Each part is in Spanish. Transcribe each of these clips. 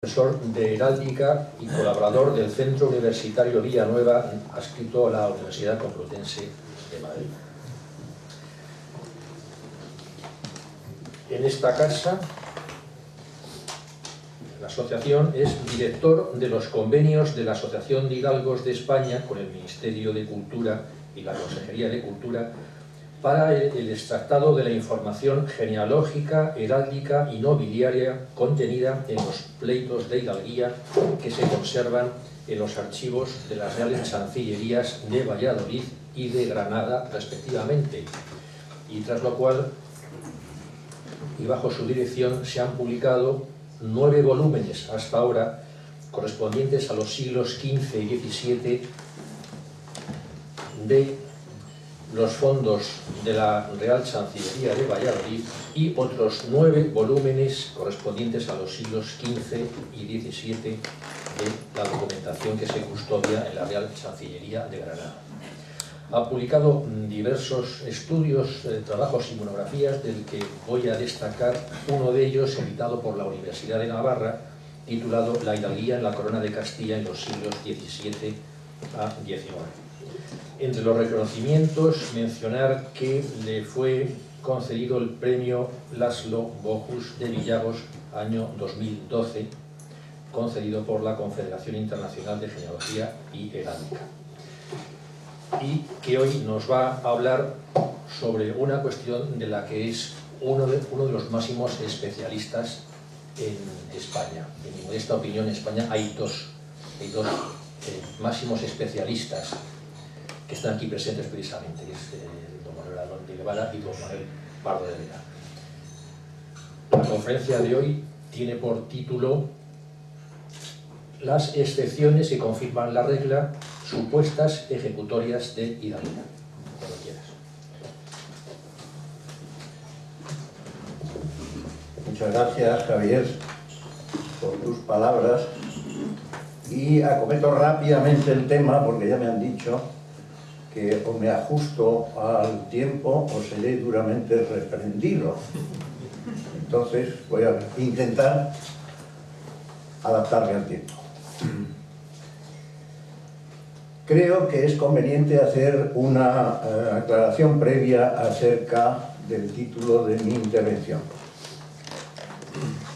Profesor de Heráldica y colaborador del Centro Universitario Villanueva, adscrito a la Universidad Complutense de Madrid. En esta casa, la asociación, es director de los convenios de la Asociación de Hidalgos de España con el Ministerio de Cultura y la Consejería de Cultura para el extractado de la información genealógica, heráldica y nobiliaria contenida en los pleitos de hidalguía que se conservan en los archivos de las Reales Chancillerías de Valladolid y de Granada, respectivamente, y tras lo cual, y bajo su dirección, se han publicado 9 volúmenes hasta ahora, correspondientes a los siglos XV y XVII de los fondos de la Real Chancillería de Valladolid y otros 9 volúmenes correspondientes a los siglos XV y XVII de la documentación que se custodia en la Real Chancillería de Granada. Ha publicado diversos estudios, trabajos y monografías, del que voy a destacar uno de ellos, editado por la Universidad de Navarra, titulado La hidalguía en la corona de Castilla en los siglos XVII a XIX. Entre los reconocimientos, mencionar que le fue concedido el premio Laszlo Bokus de Villagos, año 2012, concedido por la Confederación Internacional de Genealogía y Heráldica, y que hoy nos va a hablar sobre una cuestión de la que es uno de los máximos especialistas en España. En mi modesta opinión, en España hay dos máximos especialistas que están aquí presentes precisamente, que es don Manuel Alón de Guevara y don Manuel Pardo de Vera. La conferencia de hoy tiene por título Las excepciones que confirman la regla, supuestas ejecutorias de hidalguía. Cuando quieras. Muchas gracias, Javier, por tus palabras, y acometo rápidamente el tema porque ya me han dicho que o me ajusto al tiempo o seré duramente reprendido. Entonces voy a intentar adaptarme al tiempo. Creo que es conveniente hacer una aclaración previa acerca del título de mi intervención.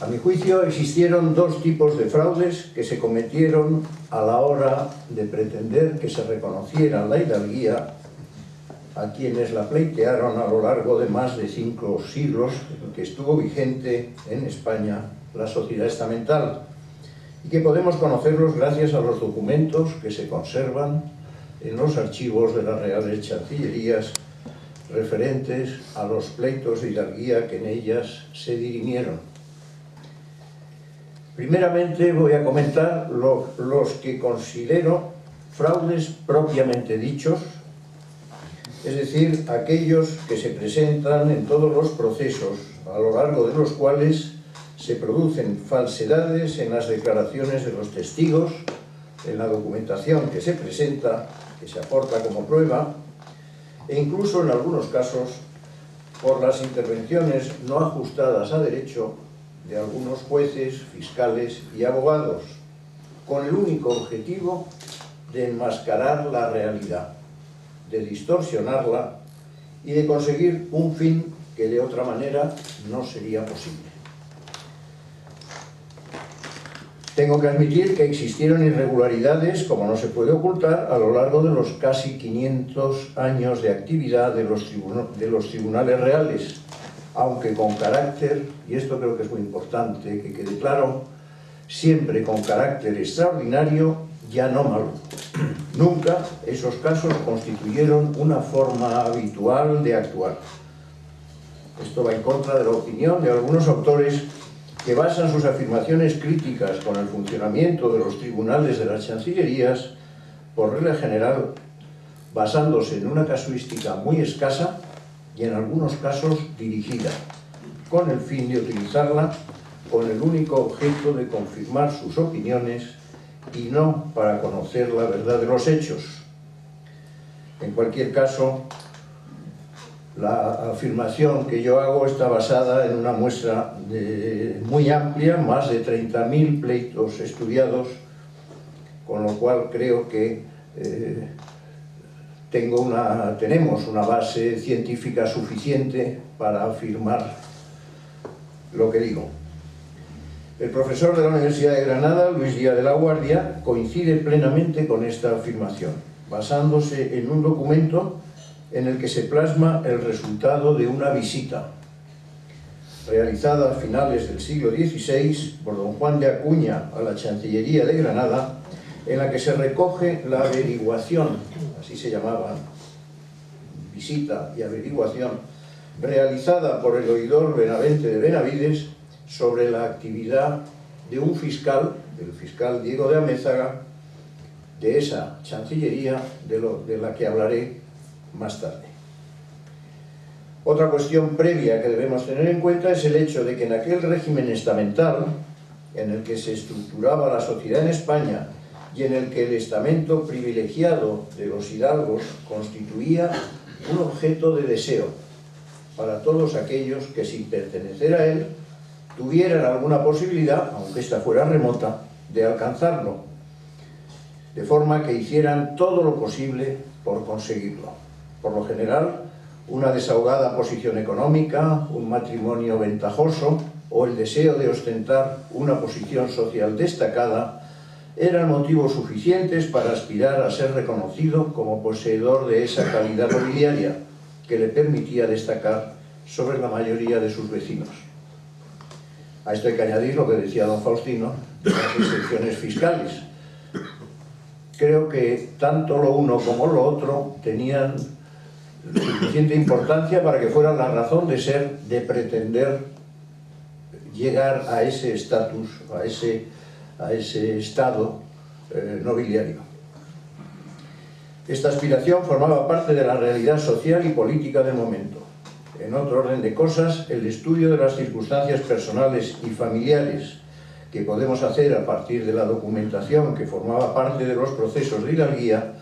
A mi juicio, existieron dos tipos de fraudes que se cometieron a la hora de pretender que se reconociera la hidalguía a quienes la pleitearon a lo largo de más de 5 siglos en que estuvo vigente en España la sociedad estamental, y que podemos conocerlos gracias a los documentos que se conservan en los archivos de las Reales Chancillerías referentes a los pleitos de hidalguía que en ellas se dirimieron. Primeramente voy a comentar los que considero fraudes propiamente dichos, es decir, aquellos que se presentan en todos los procesos a lo largo de los cuales se producen falsedades en las declaraciones de los testigos, en la documentación que se presenta, que se aporta como prueba, e incluso en algunos casos por las intervenciones no ajustadas a derecho de algunos jueces, fiscales y abogados, con el único objetivo de enmascarar la realidad, de distorsionarla y de conseguir un fin que de otra manera no sería posible. Tengo que admitir que existieron irregularidades, como no se puede ocultar, a lo largo de los casi 500 años de actividad de los tribunales reales, aunque con carácter, y esto creo que es muy importante que quede claro, siempre con carácter extraordinario, ya no malo. Nunca esos casos constituyeron una forma habitual de actuar. Esto va en contra de la opinión de algunos autores que basan sus afirmaciones críticas con el funcionamiento de los tribunales de las chancillerías, por regla general, basándose en una casuística muy escasa y en algunos casos dirigida, con el fin de utilizarla con el único objeto de confirmar sus opiniones y no para conocer la verdad de los hechos. En cualquier caso, La afirmación que yo hago está basada en una muestra muy amplia, más de 30.000 pleitos estudiados, con lo cual creo que tenemos una base científica suficiente para afirmar lo que digo. El profesor de la Universidad de Granada, Luis Díaz de la Guardia, coincide plenamente con esta afirmación, basándose en un documento en el que se plasma el resultado de una visita realizada a finales del siglo XVI por don Juan de Acuña a la Chancillería de Granada, en la que se recoge la averiguación, así se llamaba, visita y averiguación, realizada por el oidor Benavente de Benavides sobre la actividad de un fiscal, el fiscal Diego de Amézaga, de esa Chancillería de la que hablaré más tarde. Otra cuestión previa que debemos tener en cuenta es el hecho de que en aquel régimen estamental, en el que se estructuraba la sociedad en España y en el que el estamento privilegiado de los hidalgos constituía un objeto de deseo para todos aquellos que, sin pertenecer a él, tuvieran alguna posibilidad, aunque ésta fuera remota, de alcanzarlo, de forma que hicieran todo lo posible por conseguirlo. Por lo general, una desahogada posición económica, un matrimonio ventajoso o el deseo de ostentar una posición social destacada eran motivos suficientes para aspirar a ser reconocido como poseedor de esa calidad nobiliaria que le permitía destacar sobre la mayoría de sus vecinos. A esto hay que añadir lo que decía don Faustino de las excepciones fiscales. Creo que tanto lo uno como lo otro tenían suficiente importancia para que fueran la razón de ser, de pretender llegar a ese estatus, a ese estado nobiliario. Esta aspiración formaba parte de la realidad social y política del momento. En otro orden de cosas, el estudio de las circunstancias personales y familiares que podemos hacer a partir de la documentación que formaba parte de los procesos de hidalguía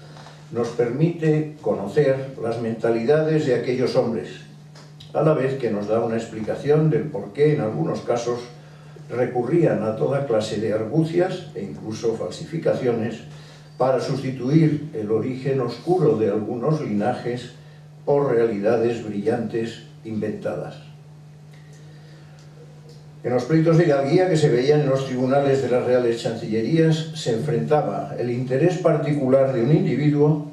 nos permite conocer las mentalidades de aquellos hombres, a la vez que nos da una explicación del por qué en algunos casos recurrían a toda clase de argucias e incluso falsificaciones para sustituir el origen oscuro de algunos linajes por realidades brillantes inventadas. En los pleitos de hidalguía que se veían en los tribunales de las Reales Chancillerías se enfrentaba el interés particular de un individuo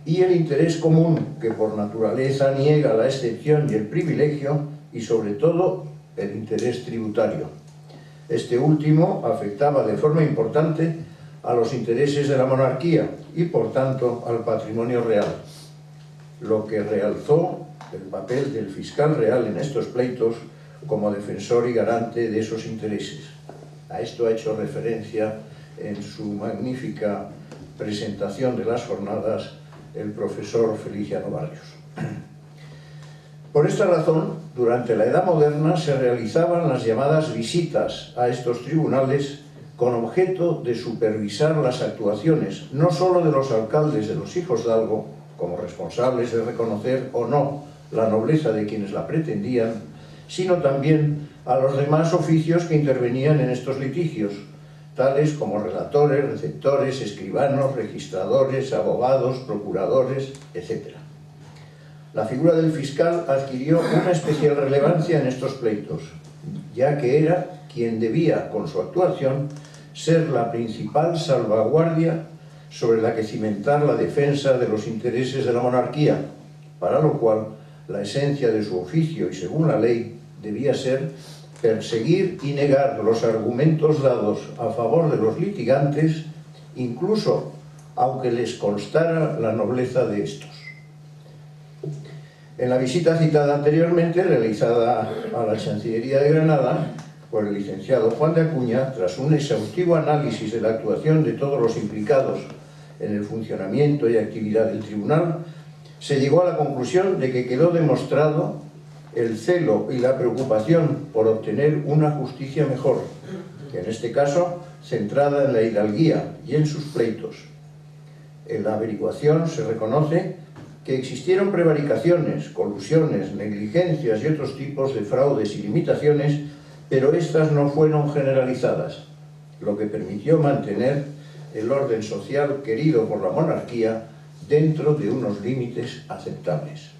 y el interés común, que por naturaleza niega la excepción y el privilegio, y sobre todo el interés tributario. Este último afectaba de forma importante a los intereses de la monarquía y por tanto al patrimonio real, lo que realzó el papel del fiscal real en estos pleitos como defensor y garante de esos intereses. A esto ha hecho referencia en su magnífica presentación de las jornadas el profesor Feliciano Barrios. Por esta razón, durante la Edad Moderna se realizaban las llamadas visitas a estos tribunales con objeto de supervisar las actuaciones no solo de los alcaldes de los hijosdalgo, como responsables de reconocer o no la nobleza de quienes la pretendían, sino también a los demás oficios que intervenían en estos litigios, tales como relatores, receptores, escribanos, registradores, abogados, procuradores, etc. La figura del fiscal adquirió una especial relevancia en estos pleitos, ya que era quien debía, con su actuación, ser la principal salvaguardia sobre la que cimentar la defensa de los intereses de la monarquía, para lo cual la esencia de su oficio y según la ley debía ser perseguir y negar los argumentos dados a favor de los litigantes, incluso aunque les constara la nobleza de estos. En la visita citada anteriormente, realizada a la Chancillería de Granada por el licenciado Juan de Acuña, tras un exhaustivo análisis de la actuación de todos los implicados en el funcionamiento y actividad del tribunal, se llegó a la conclusión de que quedó demostrado el celo y la preocupación por obtener una justicia mejor, que en este caso centrada en la hidalguía y en sus pleitos. En la averiguación se reconoce que existieron prevaricaciones, colusiones, negligencias y otros tipos de fraudes y limitaciones, pero estas no fueron generalizadas, lo que permitió mantener el orden social querido por la monarquía dentro de unos límites aceptables.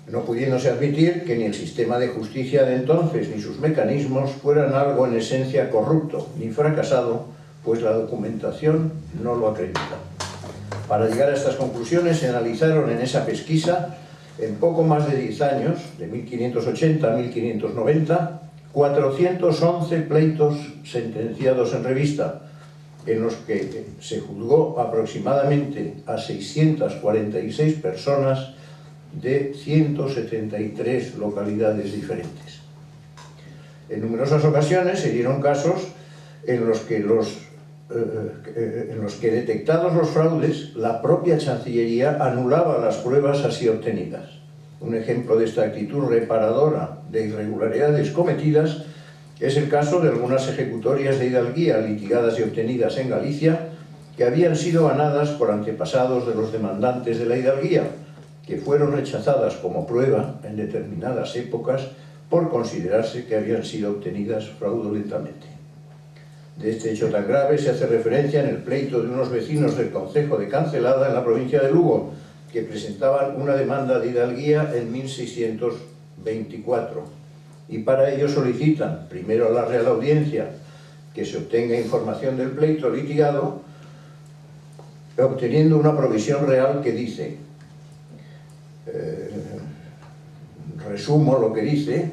No pudiéndose admitir que ni el sistema de justicia de entonces ni sus mecanismos fueran algo en esencia corrupto ni fracasado, pues la documentación no lo acredita. Para llegar a estas conclusiones se analizaron en esa pesquisa, en poco más de 10 años, de 1580 a 1590, 411 pleitos sentenciados en revista, en los que se juzgó aproximadamente a 646 personas de 173 localidades diferentes. En numerosas ocasiones se dieron casos en los que detectados los fraudes, la propia Chancillería anulaba las pruebas así obtenidas. Un ejemplo de esta actitud reparadora de irregularidades cometidas es el caso de algunas ejecutorias de hidalguía litigadas y obtenidas en Galicia, que habían sido ganadas por antepasados de los demandantes de la hidalguía, que fueron rechazadas como prueba en determinadas épocas por considerarse que habían sido obtenidas fraudulentamente. De este hecho tan grave se hace referencia en el pleito de unos vecinos del concejo de Cancelada, en la provincia de Lugo, que presentaban una demanda de hidalguía en 1624, y para ello solicitan primero a la Real Audiencia que se obtenga información del pleito litigado, obteniendo una provisión real que dice, resumo lo que dice,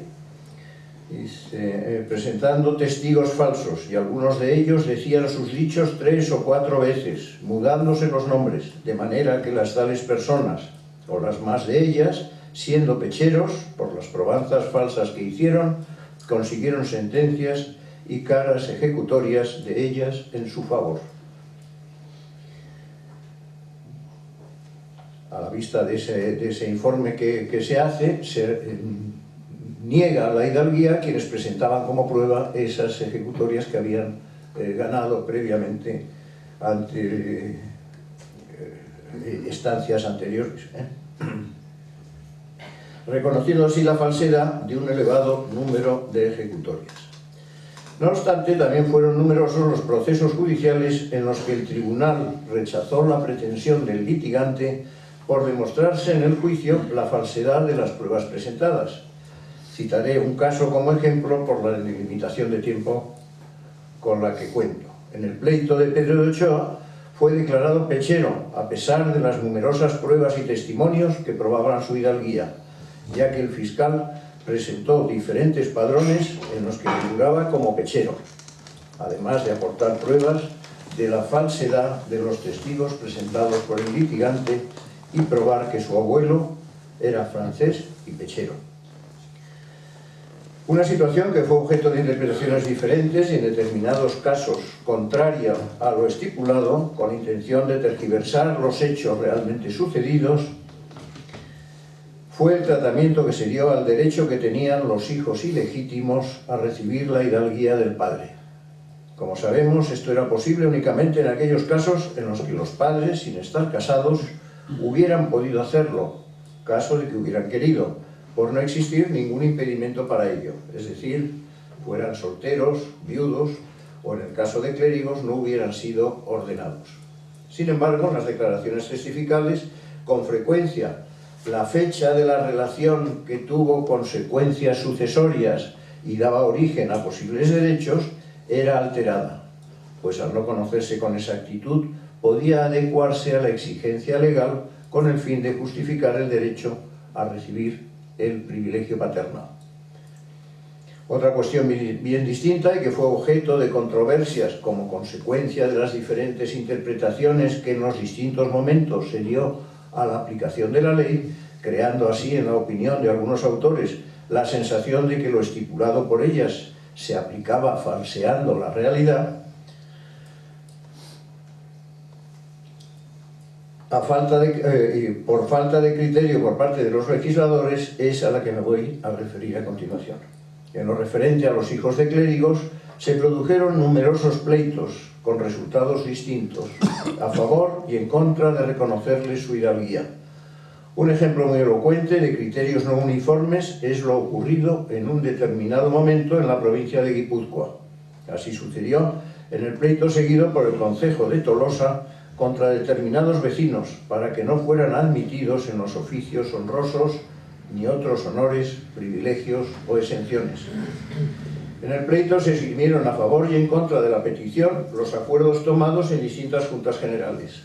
presentando testigos falsos, y algunos de ellos decían sus dichos 3 o 4 veces, mudándose los nombres, de manera que las tales personas, o las más de ellas, siendo pecheros, por las probanzas falsas que hicieron, consiguieron sentencias y caras ejecutorias de ellas en su favor. A la vista de ese informe que se hace, se niega la hidalguía a quienes presentaban como prueba esas ejecutorias que habían ganado previamente ante estancias anteriores, reconociendo así la falsedad de un elevado número de ejecutorias. No obstante, también fueron numerosos los procesos judiciales en los que el tribunal rechazó la pretensión del litigante por demostrarse en el juicio la falsedad de las pruebas presentadas. Citaré un caso como ejemplo por la limitación de tiempo con la que cuento. En el pleito de Pedro de Ochoa fue declarado pechero, a pesar de las numerosas pruebas y testimonios que probaban su hidalguía, ya que el fiscal presentó diferentes padrones en los que figuraba como pechero, además de aportar pruebas de la falsedad de los testigos presentados por el litigante y probar que su abuelo era francés y pechero. Una situación que fue objeto de interpretaciones diferentes y en determinados casos contraria a lo estipulado, con intención de tergiversar los hechos realmente sucedidos, fue el tratamiento que se dio al derecho que tenían los hijos ilegítimos a recibir la hidalguía del padre. Como sabemos, esto era posible únicamente en aquellos casos en los que los padres, sin estar casados, hubieran podido hacerlo, caso de que hubieran querido, por no existir ningún impedimento para ello, es decir, fueran solteros, viudos, o en el caso de clérigos no hubieran sido ordenados. Sin embargo, en las declaraciones testificales, con frecuencia, la fecha de la relación que tuvo consecuencias sucesorias y daba origen a posibles derechos era alterada, pues al no conocerse con exactitud podía adecuarse a la exigencia legal con el fin de justificar el derecho a recibir el privilegio paternal. Otra cuestión bien distinta y que fue objeto de controversias como consecuencia de las diferentes interpretaciones que en los distintos momentos se dio a la aplicación de la ley, creando así, en la opinión de algunos autores, la sensación de que lo estipulado por ellas se aplicaba falseando la realidad, por falta de criterio por parte de los legisladores, es a la que me voy a referir a continuación. En lo referente a los hijos de clérigos, se produjeron numerosos pleitos con resultados distintos, a favor y en contra de reconocerles su hidalguía. Un ejemplo muy elocuente de criterios no uniformes es lo ocurrido en un determinado momento en la provincia de Guipúzcoa. Así sucedió en el pleito seguido por el concejo de Tolosa contra determinados vecinos para que no fueran admitidos en los oficios honrosos ni otros honores, privilegios o exenciones. En el pleito se esgrimieron a favor y en contra de la petición los acuerdos tomados en distintas juntas generales.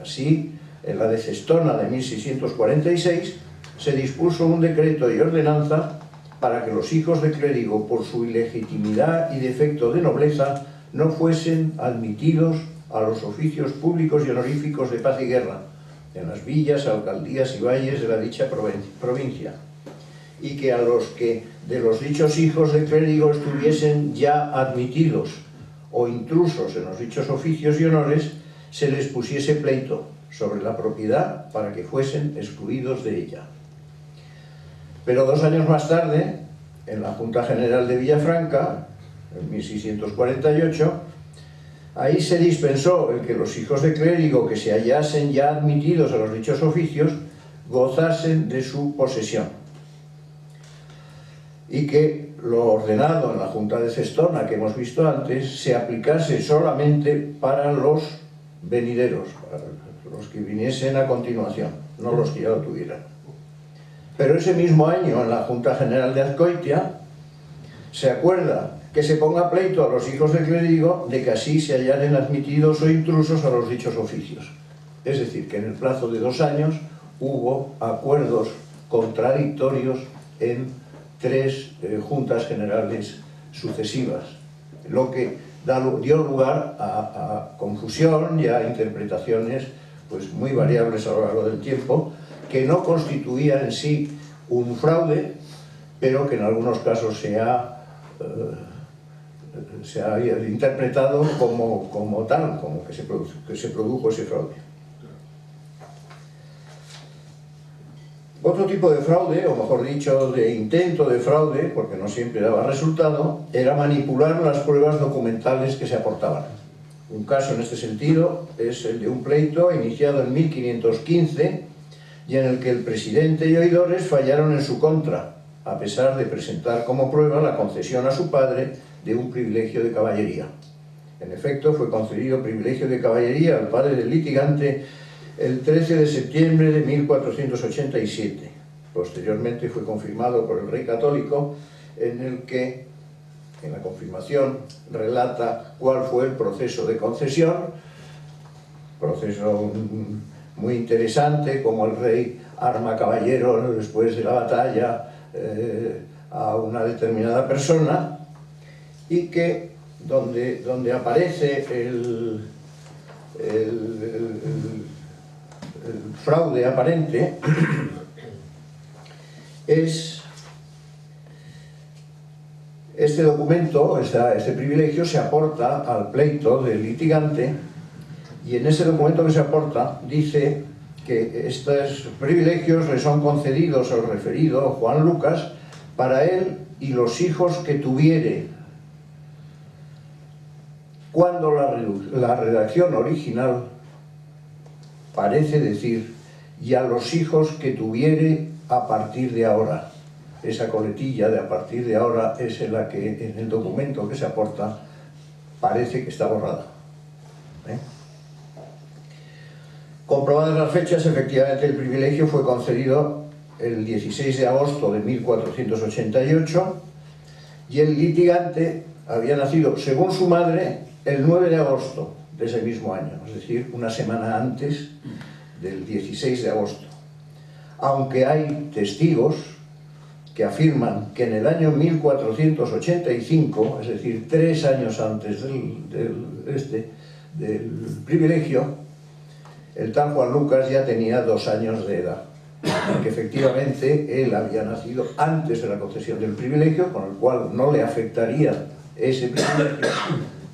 Así, en la de Cestona de 1646 se dispuso un decreto y ordenanza para que los hijos de clérigo, por su ilegitimidad y defecto de nobleza, no fuesen admitidos a los oficios públicos y honoríficos de paz y guerra en las villas, alcaldías y valles de la dicha provincia, y que a los que de los dichos hijos de clérigo estuviesen ya admitidos o intrusos en los dichos oficios y honores, se les pusiese pleito sobre la propiedad para que fuesen excluidos de ella. Pero 2 años más tarde, en la Junta General de Villafranca, en 1648, ahí se dispensó el que los hijos de clérigo que se hallasen ya admitidos a los dichos oficios gozasen de su posesión, y que lo ordenado en la Junta de Cestona que hemos visto antes se aplicase solamente para los venideros, para los que viniesen a continuación, no los que ya lo tuvieran. Pero ese mismo año, en la Junta General de Azcoitia, se acuerda que se ponga pleito a los hijos de clérigo de que así se hallaren admitidos o intrusos a los dichos oficios. Es decir, que en el plazo de 2 años hubo acuerdos contradictorios en 3 juntas generales sucesivas, lo que dio lugar a confusión y a interpretaciones pues, muy variables a lo largo del tiempo, que no constituían en sí un fraude, pero que en algunos casos se ha interpretado como tal, como que se produjo ese fraude. Otro tipo de fraude, o mejor dicho, de intento de fraude, porque no siempre daba resultado, era manipular las pruebas documentales que se aportaban. Un caso en este sentido es el de un pleito iniciado en 1515 y en el que el presidente y oidores fallaron en su contra, a pesar de presentar como prueba la concesión a su padre de un privilegio de caballería. En efecto, fue concedido privilegio de caballería al padre del litigante el 13 de septiembre de 1487. Posteriormente fue confirmado por el rey católico, en el que, en la confirmación, relata cuál fue el proceso de concesión, proceso muy interesante, como el rey arma caballero después de la batalla a una determinada persona, y que donde aparece el fraude aparente es este documento, este privilegio se aporta al pleito del litigante, y en ese documento que se aporta dice que estos privilegios le son concedidos al referido Juan Lucas para él y los hijos que tuviere, cuando la redacción original parece decir y a los hijos que tuviere a partir de ahora. Esa coletilla de a partir de ahora es en la que en el documento que se aporta parece que está borrada. Comprobadas las fechas, efectivamente el privilegio fue concedido el 16 de agosto de 1488 y el litigante había nacido, según su madre, el 9 de agosto de ese mismo año, es decir, una semana antes del 16 de agosto. Aunque hay testigos que afirman que en el año 1485, es decir, 3 años antes del privilegio, el tal Juan Lucas ya tenía 2 años de edad, porque efectivamente él había nacido antes de la concesión del privilegio, con el cual no le afectaría ese privilegio,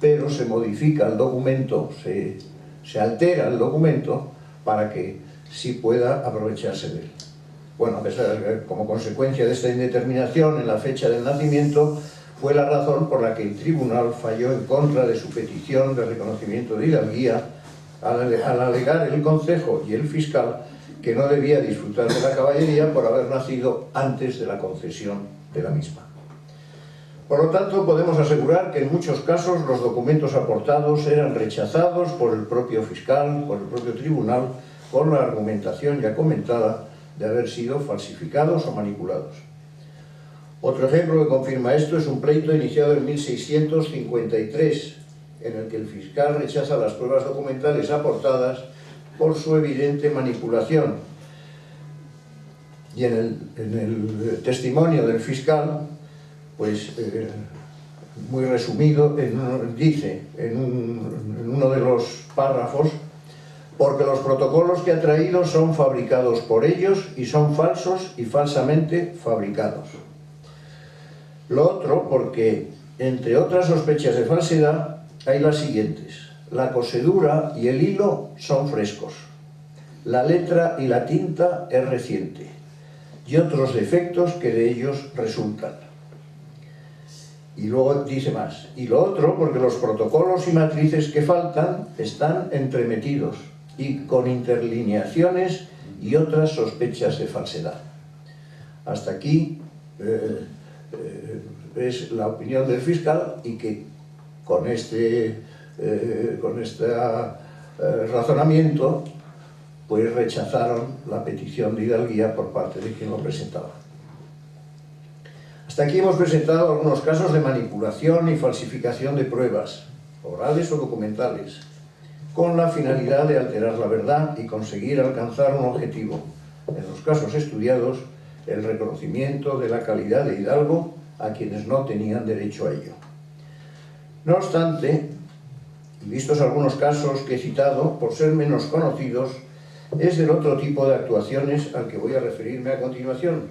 pero se modifica el documento, se altera el documento para que sí pueda aprovecharse de él. Bueno, como consecuencia de esta indeterminación en la fecha del nacimiento, fue la razón por la que el tribunal falló en contra de su petición de reconocimiento de hidalguía al alegar el concejo y el fiscal que no debía disfrutar de la caballería por haber nacido antes de la concesión de la misma. Por lo tanto, podemos asegurar que en muchos casos los documentos aportados eran rechazados por el propio fiscal, por el propio tribunal, con la argumentación ya comentada de haber sido falsificados o manipulados. Otro ejemplo que confirma esto es un pleito iniciado en 1653, en el que el fiscal rechaza las pruebas documentales aportadas por su evidente manipulación. Y en el testimonio del fiscal, pues muy resumido, dice en uno de los párrafos: porque los protocolos que ha traído son fabricados por ellos y son falsos y falsamente fabricados. Lo otro, porque entre otras sospechas de falsedad hay las siguientes: la cosedura y el hilo son frescos, la letra y la tinta es reciente, y otros defectos que de ellos resultan. Y luego dice más: y lo otro, porque los protocolos y matrices que faltan están entremetidos y con interlineaciones y otras sospechas de falsedad. Hasta aquí es la opinión del fiscal, y que con este razonamiento pues rechazaron la petición de hidalguía por parte de quien lo presentaba. Hasta aquí hemos presentado algunos casos de manipulación y falsificación de pruebas, orales o documentales, con la finalidad de alterar la verdad y conseguir alcanzar un objetivo, en los casos estudiados, el reconocimiento de la calidad de hidalgo a quienes no tenían derecho a ello. No obstante, y vistos algunos casos que he citado, por ser menos conocidos, es del otro tipo de actuaciones al que voy a referirme a continuación,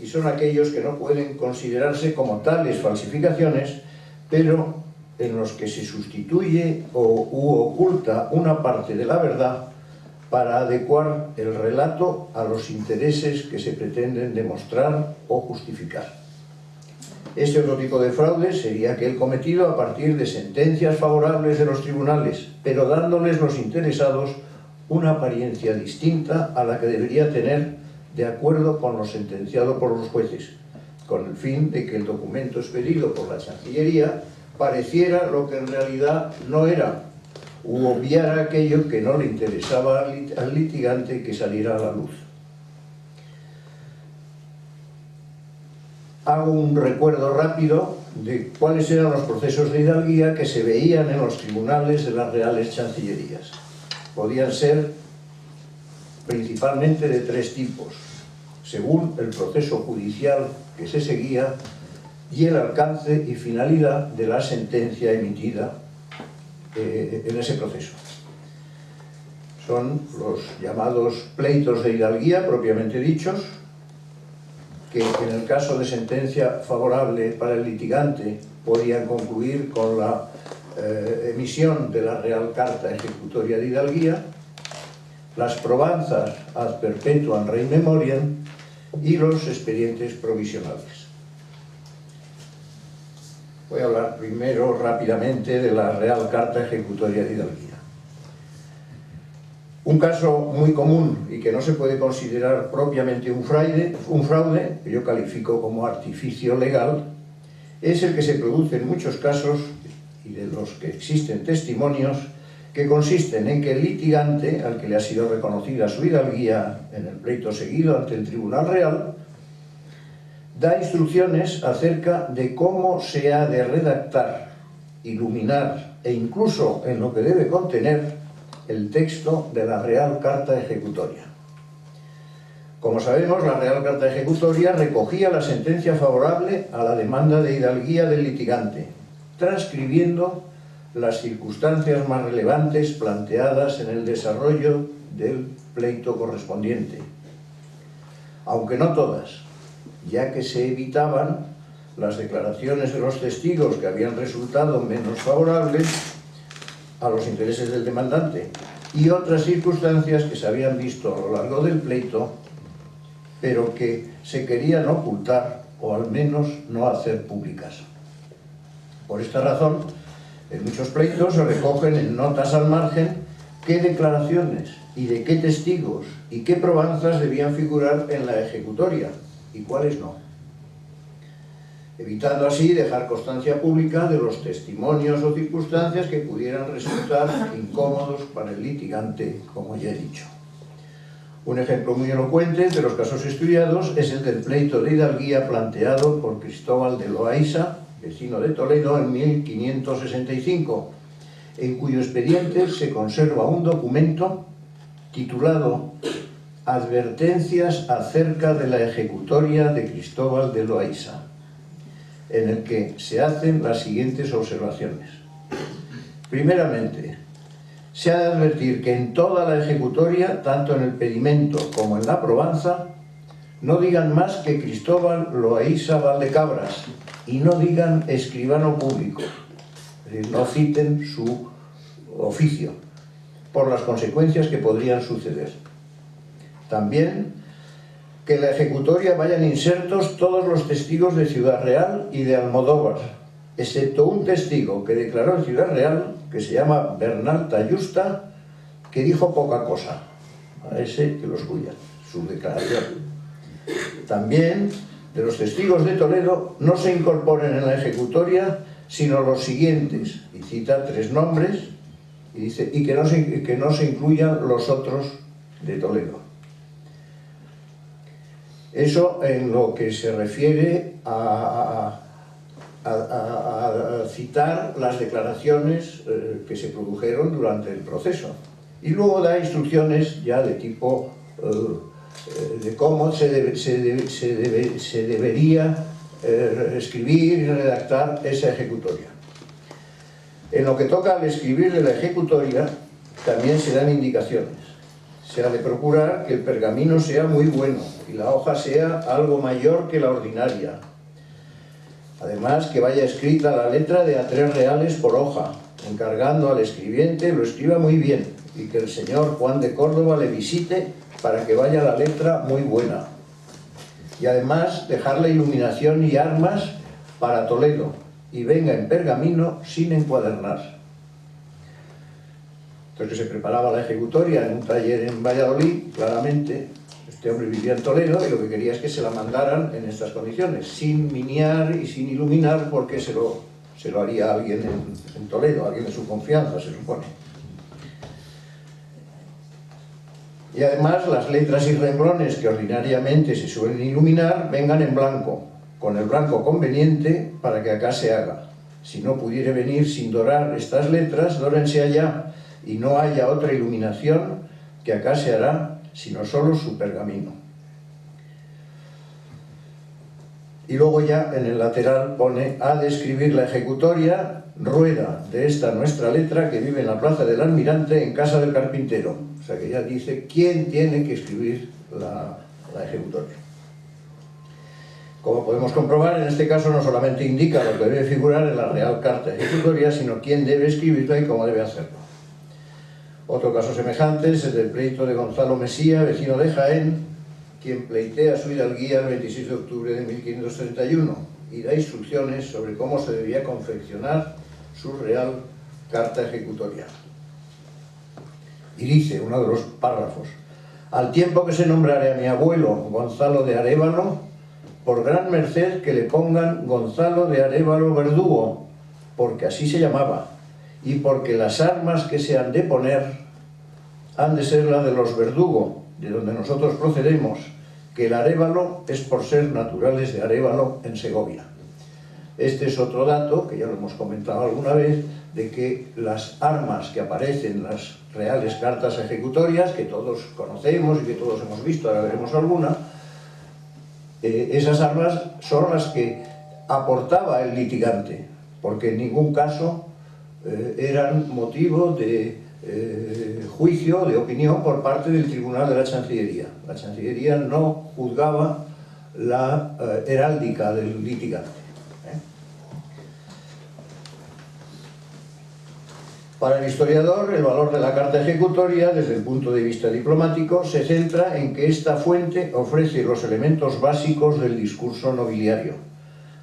y son aquellos que no pueden considerarse como tales falsificaciones, pero en los que se sustituye u oculta una parte de la verdad para adecuar el relato a los intereses que se pretenden demostrar o justificar. Este otro tipo de fraude sería aquel cometido a partir de sentencias favorables de los tribunales, pero dándoles los interesados una apariencia distinta a la que debería tener de acuerdo con lo sentenciado por los jueces, con el fin de que el documento expedido por la Chancillería pareciera lo que en realidad no era, u obviara aquello que no le interesaba al litigante que saliera a la luz. Hago un recuerdo rápido de cuáles eran los procesos de hidalguía que se veían en los tribunales de las reales chancillerías. Podían ser principalmente de tres tipos, según el proceso judicial que se seguía y el alcance y finalidad de la sentencia emitida en ese proceso. Son los llamados pleitos de hidalguía propiamente dichos, que en el caso de sentencia favorable para el litigante podían concluir con la emisión de la Real Carta Ejecutoria de Hidalguía, las probanzas ad perpetuam rei memoriam y los expedientes provisionales. Voy a hablar primero rápidamente de la Real Carta Ejecutoria de Hidalguía. Un caso muy común y que no se puede considerar propiamente un fraude, que yo califico como artificio legal, es el que se produce en muchos casos, y de los que existen testimonios, que consisten en que el litigante, al que le ha sido reconocida su hidalguía en el pleito seguido ante el Tribunal Real, da instrucciones acerca de cómo se ha de redactar, iluminar e incluso en lo que debe contener el texto de la Real Carta Ejecutoria. Como sabemos, la Real Carta Ejecutoria recogía la sentencia favorable a la demanda de hidalguía del litigante, transcribiendo las circunstancias más relevantes planteadas en el desarrollo del pleito correspondiente, aunque no todas, ya que se evitaban las declaraciones de los testigos que habían resultado menos favorables a los intereses del demandante y otras circunstancias que se habían visto a lo largo del pleito, pero que se querían ocultar o al menos no hacer públicas. Por esta razón, en muchos pleitos se recogen en notas al margen qué declaraciones y de qué testigos y qué probanzas debían figurar en la ejecutoria y cuáles no, evitando así dejar constancia pública de los testimonios o circunstancias que pudieran resultar incómodos para el litigante, como ya he dicho. Un ejemplo muy elocuente de los casos estudiados es el del pleito de hidalguía planteado por Cristóbal de Loaysa, vecino de Toledo, en 1565, en cuyo expediente se conserva un documento titulado Advertencias acerca de la ejecutoria de Cristóbal de Loaysa, en el que se hacen las siguientes observaciones. Primeramente, se ha de advertir que en toda la ejecutoria, tanto en el pedimento como en la probanza, no digan más que Cristóbal Loaysa Valdecabras y no digan escribano público, es decir, no citen su oficio, por las consecuencias que podrían suceder. También que en la ejecutoria vayan insertos todos los testigos de Ciudad Real y de Almodóvar, excepto un testigo que declaró en Ciudad Real, que se llama Bernal Tayusta, que dijo poca cosa. A ese que lo escucha, su declaración. También de los testigos de Toledo no se incorporen en la ejecutoria sino los siguientes, y cita 3 nombres, y dice, y que no se incluyan los otros de Toledo. Eso en lo que se refiere a citar las declaraciones que se produjeron durante el proceso. Y luego da instrucciones ya de tipo de cómo se debería escribir y redactar esa ejecutoria. En lo que toca al escribir de la ejecutoria, también se dan indicaciones. Se ha de procurar que el pergamino sea muy bueno y la hoja sea algo mayor que la ordinaria. Además, que vaya escrita la letra de a 3 reales por hoja, encargando al escribiente lo escriba muy bien y que el señor Juan de Córdoba le visite para que vaya la letra muy buena. Y además, dejar la iluminación y armas para Toledo y venga en pergamino sin encuadernar. Entonces se preparaba la ejecutoria en un taller en Valladolid, claramente. Este hombre vivía en Toledo y lo que quería es que se la mandaran en estas condiciones, sin miniar y sin iluminar, porque se lo haría alguien en Toledo, alguien de su confianza, se supone. Y además las letras y renglones que ordinariamente se suelen iluminar vengan en blanco, con el blanco conveniente para que acá se haga. Si no pudiere venir sin dorar estas letras, dórense allá y no haya otra iluminación que acá se hará, sino solo su pergamino. Y luego ya en el lateral pone, ha de escribir la ejecutoria, rueda de esta nuestra letra que vive en la plaza del Almirante en casa del carpintero. O sea que ya dice quién tiene que escribir la ejecutoria. Como podemos comprobar, en este caso no solamente indica lo que debe figurar en la Real Carta Ejecutoria, sino quién debe escribirla y cómo debe hacerlo. Otro caso semejante es el del pleito de Gonzalo Mesía, vecino de Jaén, quien pleitea su hidalguía el 26 de octubre de 1531 y da instrucciones sobre cómo se debía confeccionar su Real Carta Ejecutoria. Y dice, uno de los párrafos, al tiempo que se nombrare a mi abuelo Gonzalo de Arévalo, por gran merced que le pongan Gonzalo de Arévalo Verdugo, porque así se llamaba, y porque las armas que se han de poner han de ser las de los Verdugo, de donde nosotros procedemos, que el Arévalo es por ser naturales de Arévalo en Segovia. Este es otro dato, que ya lo hemos comentado alguna vez, de que las armas que aparecen en las reales cartas ejecutorias, que todos conocemos y que todos hemos visto, ahora veremos alguna, esas armas son las que aportaba el litigante, porque en ningún caso eran motivo de juicio, de opinión por parte del Tribunal de la Chancillería. La Chancillería no juzgaba la heráldica del litigante. Para el historiador, el valor de la carta ejecutoria, desde el punto de vista diplomático, se centra en que esta fuente ofrece los elementos básicos del discurso nobiliario,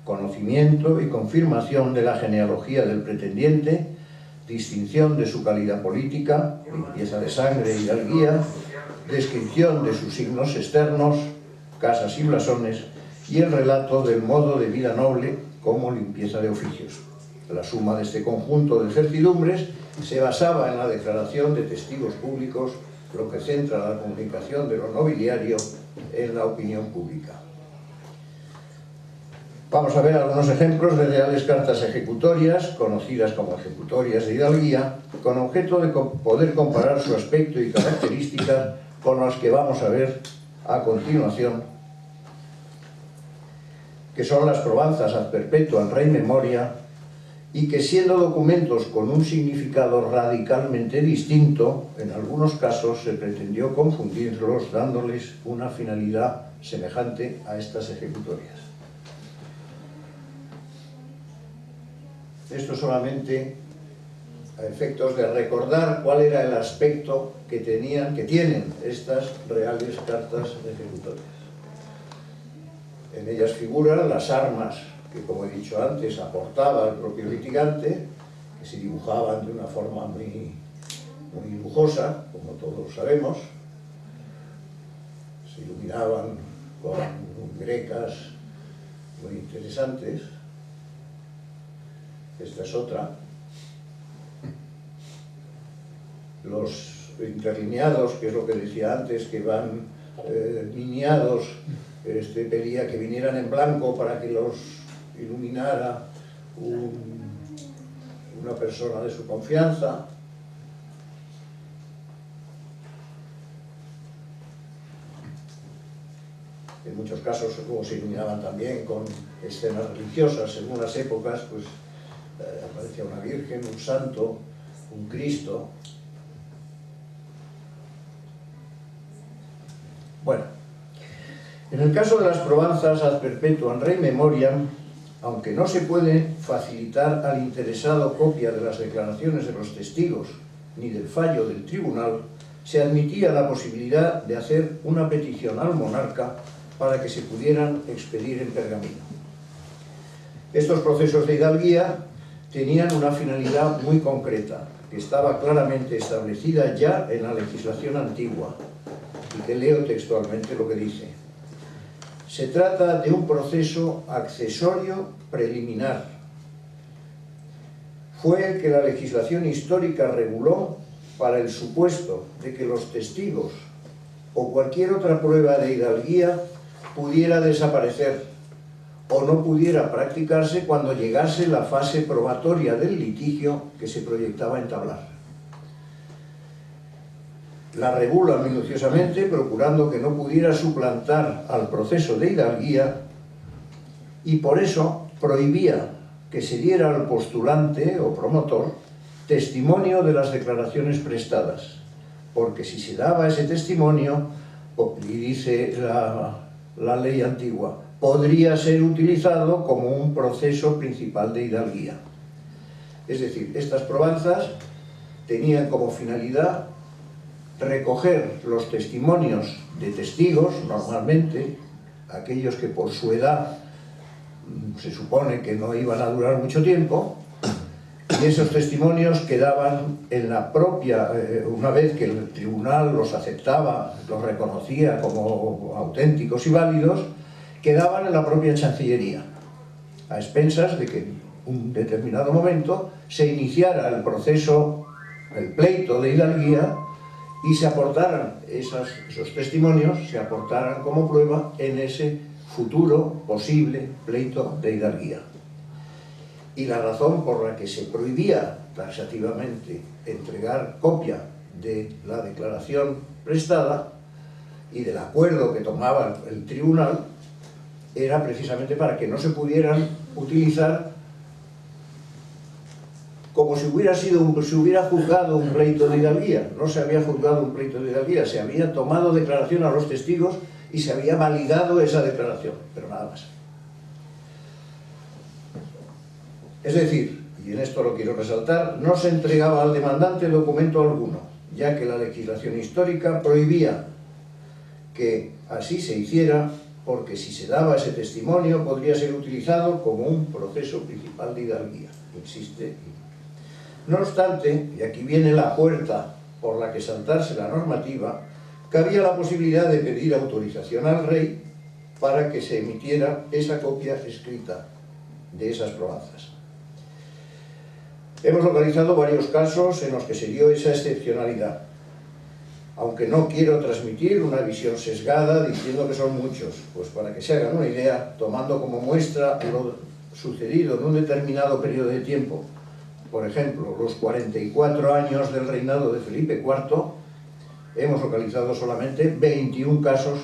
conocimiento y confirmación de la genealogía del pretendiente, distinción de su calidad política, limpieza de sangre y hidalguía, descripción de sus signos externos, casas y blasones, y el relato del modo de vida noble como limpieza de oficios. La suma de este conjunto de certidumbres se basaba en la declaración de testigos públicos, lo que centra la comunicación de lo nobiliario en la opinión pública. Vamos a ver algunos ejemplos de reales cartas ejecutorias, conocidas como ejecutorias de hidalguía, con objeto de poder comparar su aspecto y características con las que vamos a ver a continuación, que son las probanzas ad perpetuam rei memoria, y que, siendo documentos con un significado radicalmente distinto, en algunos casos se pretendió confundirlos dándoles una finalidad semejante a estas ejecutorias. Esto solamente a efectos de recordar cuál era el aspecto que tienen estas reales cartas ejecutorias. En ellas figuran las armas que, como he dicho antes, aportaba el propio litigante, que se dibujaban de una forma muy lujosa, como todos sabemos. Se iluminaban con grecas muy interesantes. Esta es otra. Los interlineados, que es lo que decía antes, que van lineados, pedía que vinieran en blanco para que los iluminara una persona de su confianza. En muchos casos luego se iluminaban también con escenas religiosas. Según las épocas, pues aparecía una virgen, un santo, un Cristo. Bueno, en el caso de las probanzas ad perpetuam rei memoriam, aunque no se puede facilitar al interesado copia de las declaraciones de los testigos ni del fallo del tribunal, se admitía la posibilidad de hacer una petición al monarca para que se pudieran expedir en pergamino. Estos procesos de hidalguía tenían una finalidad muy concreta, que estaba claramente establecida ya en la legislación antigua, y que leo textualmente lo que dice. Se trata de un proceso accesorio preliminar. Fue el que la legislación histórica reguló para el supuesto de que los testigos o cualquier otra prueba de hidalguía pudiera desaparecer o no pudiera practicarse cuando llegase la fase probatoria del litigio que se proyectaba entablar. La regula minuciosamente, procurando que no pudiera suplantar al proceso de hidalguía, y por eso prohibía que se diera al postulante o promotor testimonio de las declaraciones prestadas, porque si se daba ese testimonio, y dice la ley antigua, podría ser utilizado como un proceso principal de hidalguía. Es decir, estas probanzas tenían como finalidad recoger los testimonios de testigos, normalmente aquellos que por su edad se supone que no iban a durar mucho tiempo, y esos testimonios quedaban en la propia, una vez que el tribunal los aceptaba, los reconocía como auténticos y válidos, quedaban en la propia Chancillería, a expensas de que en un determinado momento se iniciara el proceso, el pleito de hidalguía, y se aportaran esos testimonios, se aportaran como prueba en ese futuro posible pleito de hidalguía. Y la razón por la que se prohibía taxativamente entregar copia de la declaración prestada y del acuerdo que tomaba el tribunal era precisamente para que no se pudieran utilizar como si hubiera juzgado un pleito de hidalguía. No se había juzgado un pleito de hidalguía, se había tomado declaración a los testigos y se había validado esa declaración, pero nada más. Es decir, y en esto lo quiero resaltar, no se entregaba al demandante documento alguno, ya que la legislación histórica prohibía que así se hiciera porque si se daba ese testimonio podría ser utilizado como un proceso principal de hidalguía, insiste. No obstante, y aquí viene la puerta por la que saltarse la normativa, cabía la posibilidad de pedir autorización al rey para que se emitiera esa copia escrita de esas probanzas. Hemos localizado varios casos en los que se dio esa excepcionalidad, aunque no quiero transmitir una visión sesgada diciendo que son muchos, pues para que se hagan una idea, tomando como muestra lo sucedido en un determinado periodo de tiempo, por ejemplo, los 44 años del reinado de Felipe IV, hemos localizado solamente 21 casos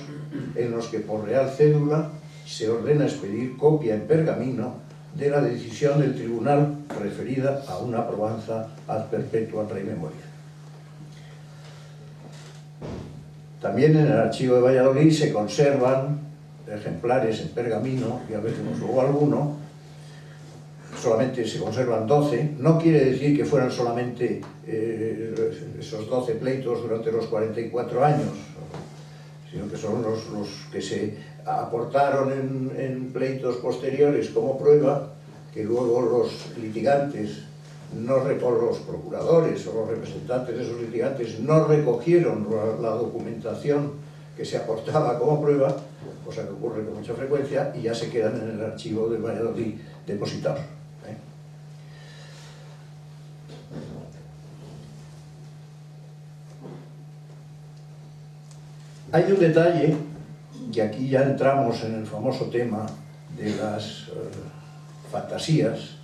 en los que por real cédula se ordena expedir copia en pergamino de la decisión del tribunal referida a una probanza ad perpetuam rei memoria. También en el archivo de Valladolid se conservan ejemplares en pergamino, ya veremos luego alguno, solamente se conservan 12, no quiere decir que fueran solamente esos 12 pleitos durante los 44 años, sino que son los que se aportaron en pleitos posteriores como prueba, que luego los litigantes, o los procuradores o los representantes de esos litigantes no recogieron la documentación que se aportaba como prueba, cosa que ocurre con mucha frecuencia, y ya se quedan en el archivo de Valladolid depositados. Hay un detalle, y aquí ya entramos en el famoso tema de las fantasías,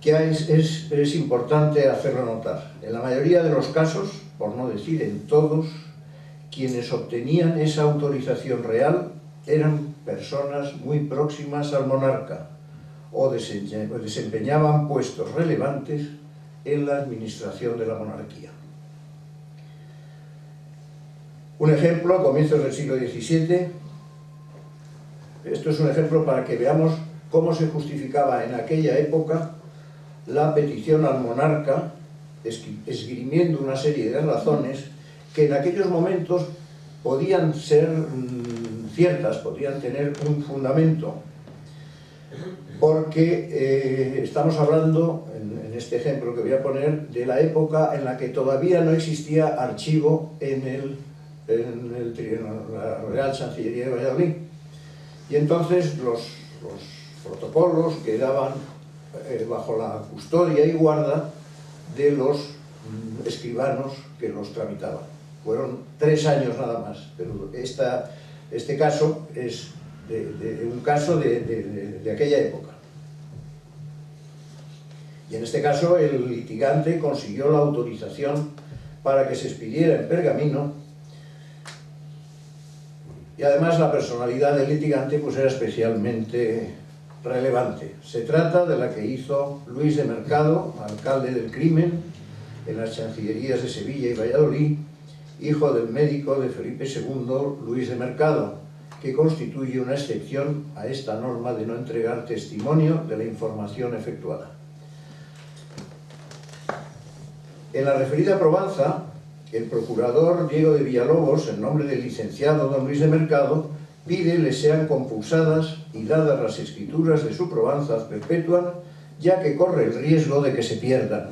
que es importante hacerlo notar. En la mayoría de los casos, por no decir en todos, quienes obtenían esa autorización real eran personas muy próximas al monarca o desempeñaban puestos relevantes en la administración de la monarquía. Un ejemplo, a comienzos del siglo XVII, esto es un ejemplo para que veamos cómo se justificaba en aquella época la petición al monarca, esgrimiendo una serie de razones que en aquellos momentos podían ser ciertas, podían tener un fundamento, porque estamos hablando, en este ejemplo que voy a poner, de la época en la que todavía no existía archivo en la Real Chancillería de Valladolid, y entonces los protocolos quedaban bajo la custodia y guarda de los escribanos que los tramitaban. Fueron 3 años nada más, pero este caso es un caso de aquella época. Y en este caso el litigante consiguió la autorización para que se expidiera en pergamino, y además la personalidad del litigante pues era especialmente relevante. Se trata de la que hizo Luis de Mercado, alcalde del crimen en las chancillerías de Sevilla y Valladolid, hijo del médico de Felipe II, Luis de Mercado, que constituye una excepción a esta norma de no entregar testimonio de la información efectuada. En la referida probanza, el procurador Diego de Villalobos, en nombre del licenciado don Luis de Mercado, pide le sean compulsadas y dadas las escrituras de su probanza ad perpetuam, ya que corre el riesgo de que se pierdan.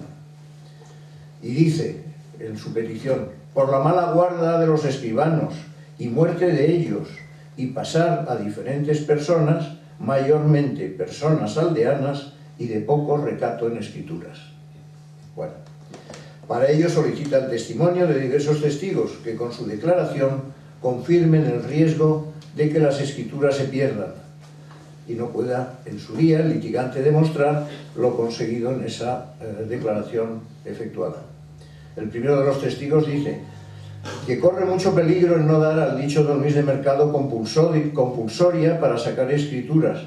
Y dice en su petición: por la mala guarda de los escribanos y muerte de ellos, y pasar a diferentes personas, mayormente personas aldeanas y de poco recato en escrituras. Bueno, para ello solicita el testimonio de diversos testigos que con su declaración confirmen el riesgo de que las escrituras se pierdan y no pueda en su día el litigante demostrar lo conseguido en esa declaración efectuada. El primero de los testigos dice que corre mucho peligro en no dar al dicho don Luis de Mercado compulsoria para sacar escrituras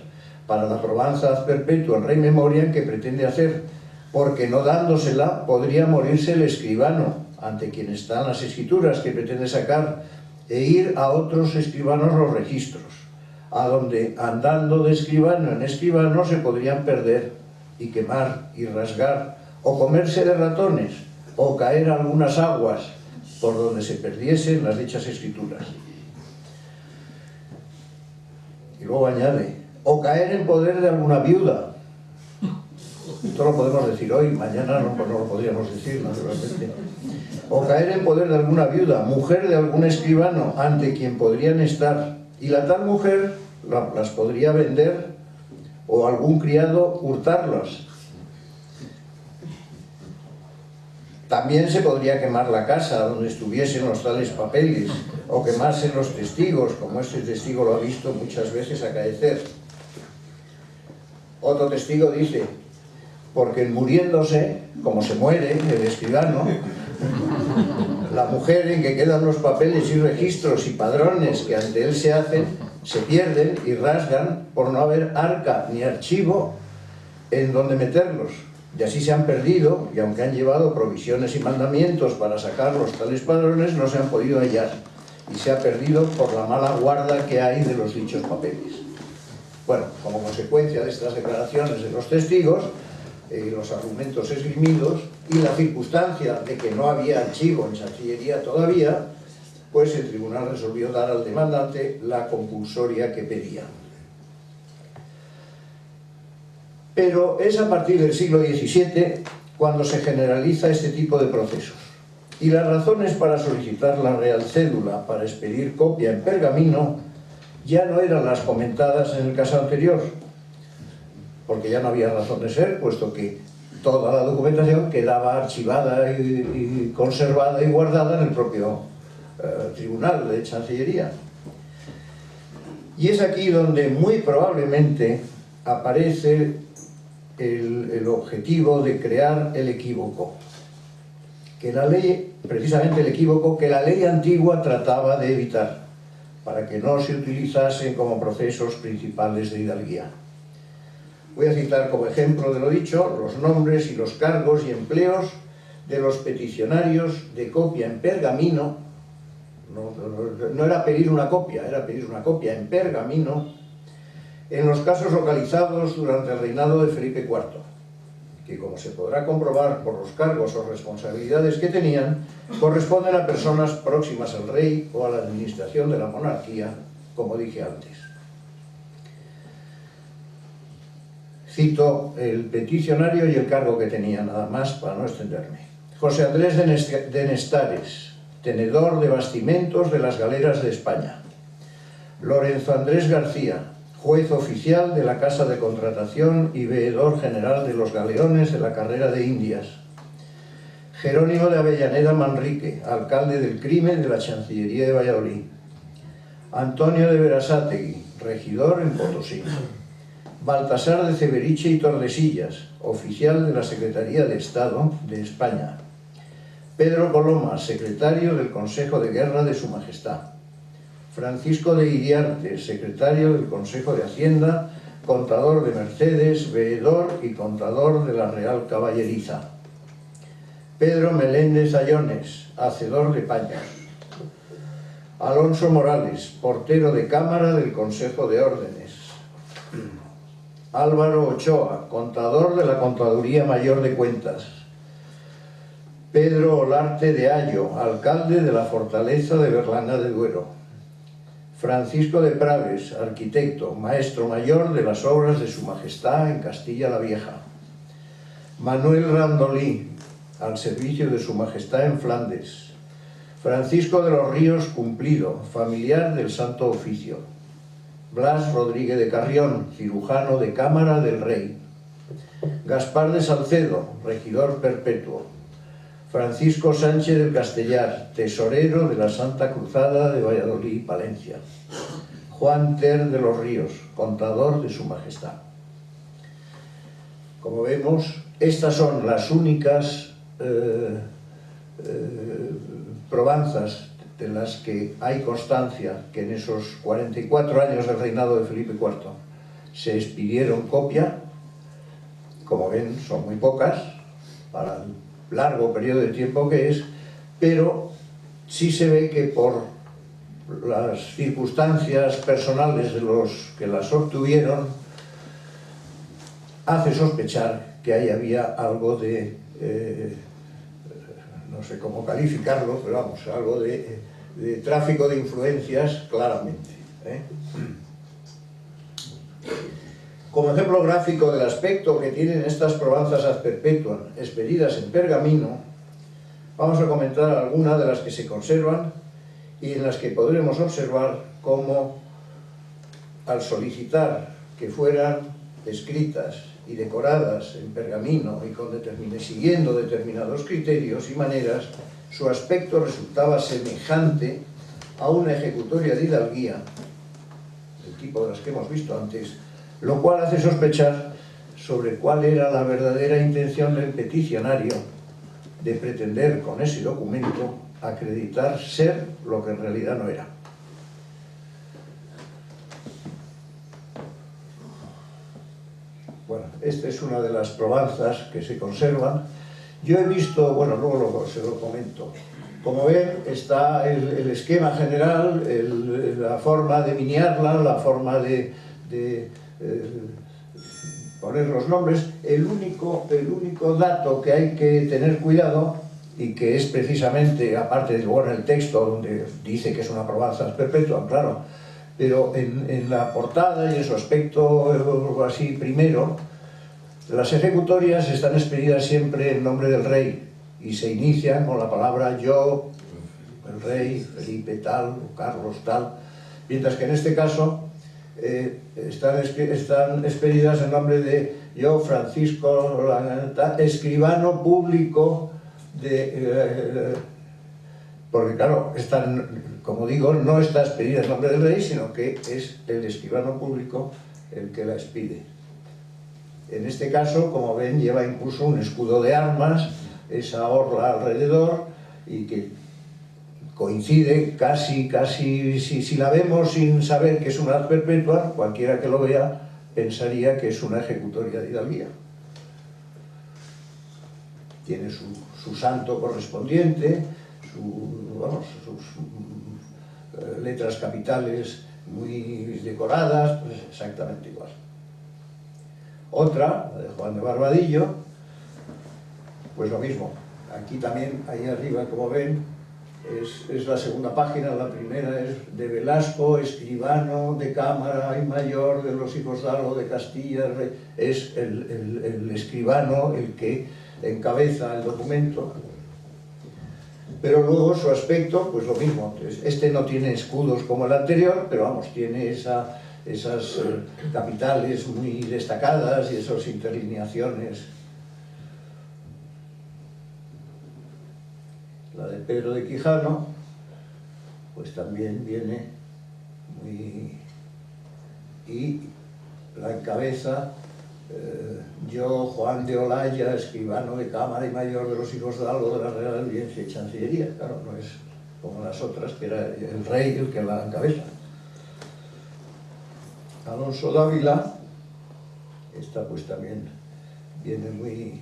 para la probanza ad perpetuam rei memoriam que pretende hacer, porque no dándosela podría morirse el escribano ante quien están las escrituras que pretende sacar e ir a otros escribanos los registros, a donde andando de escribano en escribano se podrían perder y quemar y rasgar o comerse de ratones o caer algunas aguas por donde se perdiesen las dichas escrituras. Y luego añade, o caer en poder de alguna viuda. Esto lo podemos decir hoy, mañana no lo podríamos decir, naturalmente. O caer en poder de alguna viuda, mujer de algún escribano, ante quien podrían estar, y la tal mujer las podría vender, o algún criado hurtarlas. También se podría quemar la casa donde estuviesen los tales papeles, o quemarse los testigos, como este testigo lo ha visto muchas veces acaecer. Otro testigo dice, porque muriéndose, como se muere el escribano, la mujer en que quedan los papeles y registros y padrones que ante él se hacen, se pierden y rasgan por no haber arca ni archivo en donde meterlos. Y así se han perdido, y aunque han llevado provisiones y mandamientos para sacar los tales padrones, no se han podido hallar, y se ha perdido por la mala guarda que hay de los dichos papeles. Bueno, como consecuencia de estas declaraciones de los testigos, los argumentos esgrimidos y la circunstancia de que no había archivo en Chancillería todavía, pues el tribunal resolvió dar al demandante la compulsoria que pedía. Pero es a partir del siglo XVII cuando se generaliza este tipo de procesos. Y las razones para solicitar la real cédula para expedir copia en pergamino ya no eran las comentadas en el caso anterior, porque ya no había razón de ser, puesto que toda la documentación quedaba archivada y conservada y guardada en el propio tribunal de Chancillería. Y es aquí donde muy probablemente aparece el objetivo de crear el equívoco, que la ley, precisamente el equívoco que la ley antigua trataba de evitar, para que no se utilizasen como procesos principales de hidalguía. Voy a citar como ejemplo de lo dicho los nombres y los cargos y empleos de los peticionarios de copia en pergamino. No era pedir una copia, era pedir una copia en pergamino en los casos localizados durante el reinado de Felipe IV, que, como se podrá comprobar por los cargos o responsabilidades que tenían, corresponden a personas próximas al rey o a la administración de la monarquía, como dije antes. Cito el peticionario y el cargo que tenía, nada más para no extenderme. José Andrés de Nestares, tenedor de bastimentos de las galeras de España. Lorenzo Andrés García, juez oficial de la Casa de Contratación y veedor general de los galeones de la carrera de Indias. Jerónimo de Avellaneda Manrique, alcalde del crimen de la Chancillería de Valladolid. Antonio de Berasátegui, regidor en Potosí. Baltasar de Ceberiche y Tordesillas, oficial de la Secretaría de Estado de España. Pedro Coloma, secretario del Consejo de Guerra de Su Majestad. Francisco de Iriarte, secretario del Consejo de Hacienda, contador de Mercedes, veedor y contador de la Real Caballeriza. Pedro Meléndez Ayones, hacedor de paños. Alonso Morales, portero de Cámara del Consejo de Órdenes. Álvaro Ochoa, contador de la Contaduría Mayor de Cuentas. Pedro Olarte de Ayo, alcalde de la Fortaleza de Berlanga de Duero. Francisco de Praves, arquitecto, maestro mayor de las obras de Su Majestad en Castilla la Vieja. Manuel Randolí, al servicio de Su Majestad en Flandes. Francisco de los Ríos Cumplido, familiar del Santo Oficio. Blas Rodríguez de Carrión, cirujano de Cámara del Rey. Gaspar de Salcedo, regidor perpetuo. Francisco Sánchez del Castellar, tesorero de la Santa Cruzada de Valladolid y Palencia. Juan Ter de los Ríos, contador de Su Majestad. Como vemos, estas son las únicas probanzas de las que hay constancia que en esos 44 años del reinado de Felipe IV se expidieron copia. Como ven, son muy pocas para el largo periodo de tiempo que es, pero sí se ve que por las circunstancias personales de los que las obtuvieron hace sospechar que ahí había algo de no sé cómo calificarlo, pero vamos, algo de tráfico de influencias, claramente. Como ejemplo gráfico del aspecto que tienen estas probanzas ad perpetuam expedidas en pergamino, vamos a comentar algunas de las que se conservan y en las que podremos observar cómo, al solicitar que fueran escritas y decoradas en pergamino y siguiendo determinados criterios y maneras, su aspecto resultaba semejante a una ejecutoria de hidalguía, del tipo de las que hemos visto antes, lo cual hace sospechar sobre cuál era la verdadera intención del peticionario de pretender con ese documento acreditar ser lo que en realidad no era. Bueno, esta es una de las probanzas que se conservan. Yo he visto, bueno, luego se lo comento. Como ven, está el esquema general, la forma de miniarla, la forma de poner los nombres. El único dato que hay que tener cuidado, y que es precisamente, aparte de bueno, el texto donde dice que es una probanza perpetua, claro, pero en la portada y en su aspecto así primero, las ejecutorias están expedidas siempre en nombre del rey y se inician con la palabra yo, el rey, Felipe tal, o Carlos tal, mientras que en este caso están expedidas en nombre de yo, Francisco, escribano público porque claro, como digo, no está expedida en nombre del rey, sino que es el escribano público el que la expide. En este caso, como ven, lleva incluso un escudo de armas, esa orla alrededor, y que coincide casi, si la vemos sin saber que es una ad perpetua, cualquiera que lo vea pensaría que es una ejecutoria de hidalguía. Tiene su santo correspondiente, sus letras capitales muy decoradas, pues exactamente igual. Otra, la de Juan de Barbadillo, pues lo mismo. Aquí también, ahí arriba, como ven, es la segunda página. La primera es de Velasco, escribano de cámara y mayor de los hijos de Algo de Castilla. Es el escribano el que encabeza el documento. Pero luego su aspecto, pues lo mismo. Este no tiene escudos como el anterior, pero vamos, tiene esas capitales muy destacadas y esas interlineaciones. La de Pedro de Quijano, pues también viene muy... y la encabeza yo, Juan de Olaya, escribano de cámara y mayor de los hijos de Algo de la Real Audiencia y Chancillería. Claro, no es como las otras, que era el rey el que la encabeza. Alonso Dávila, esta pues también viene muy...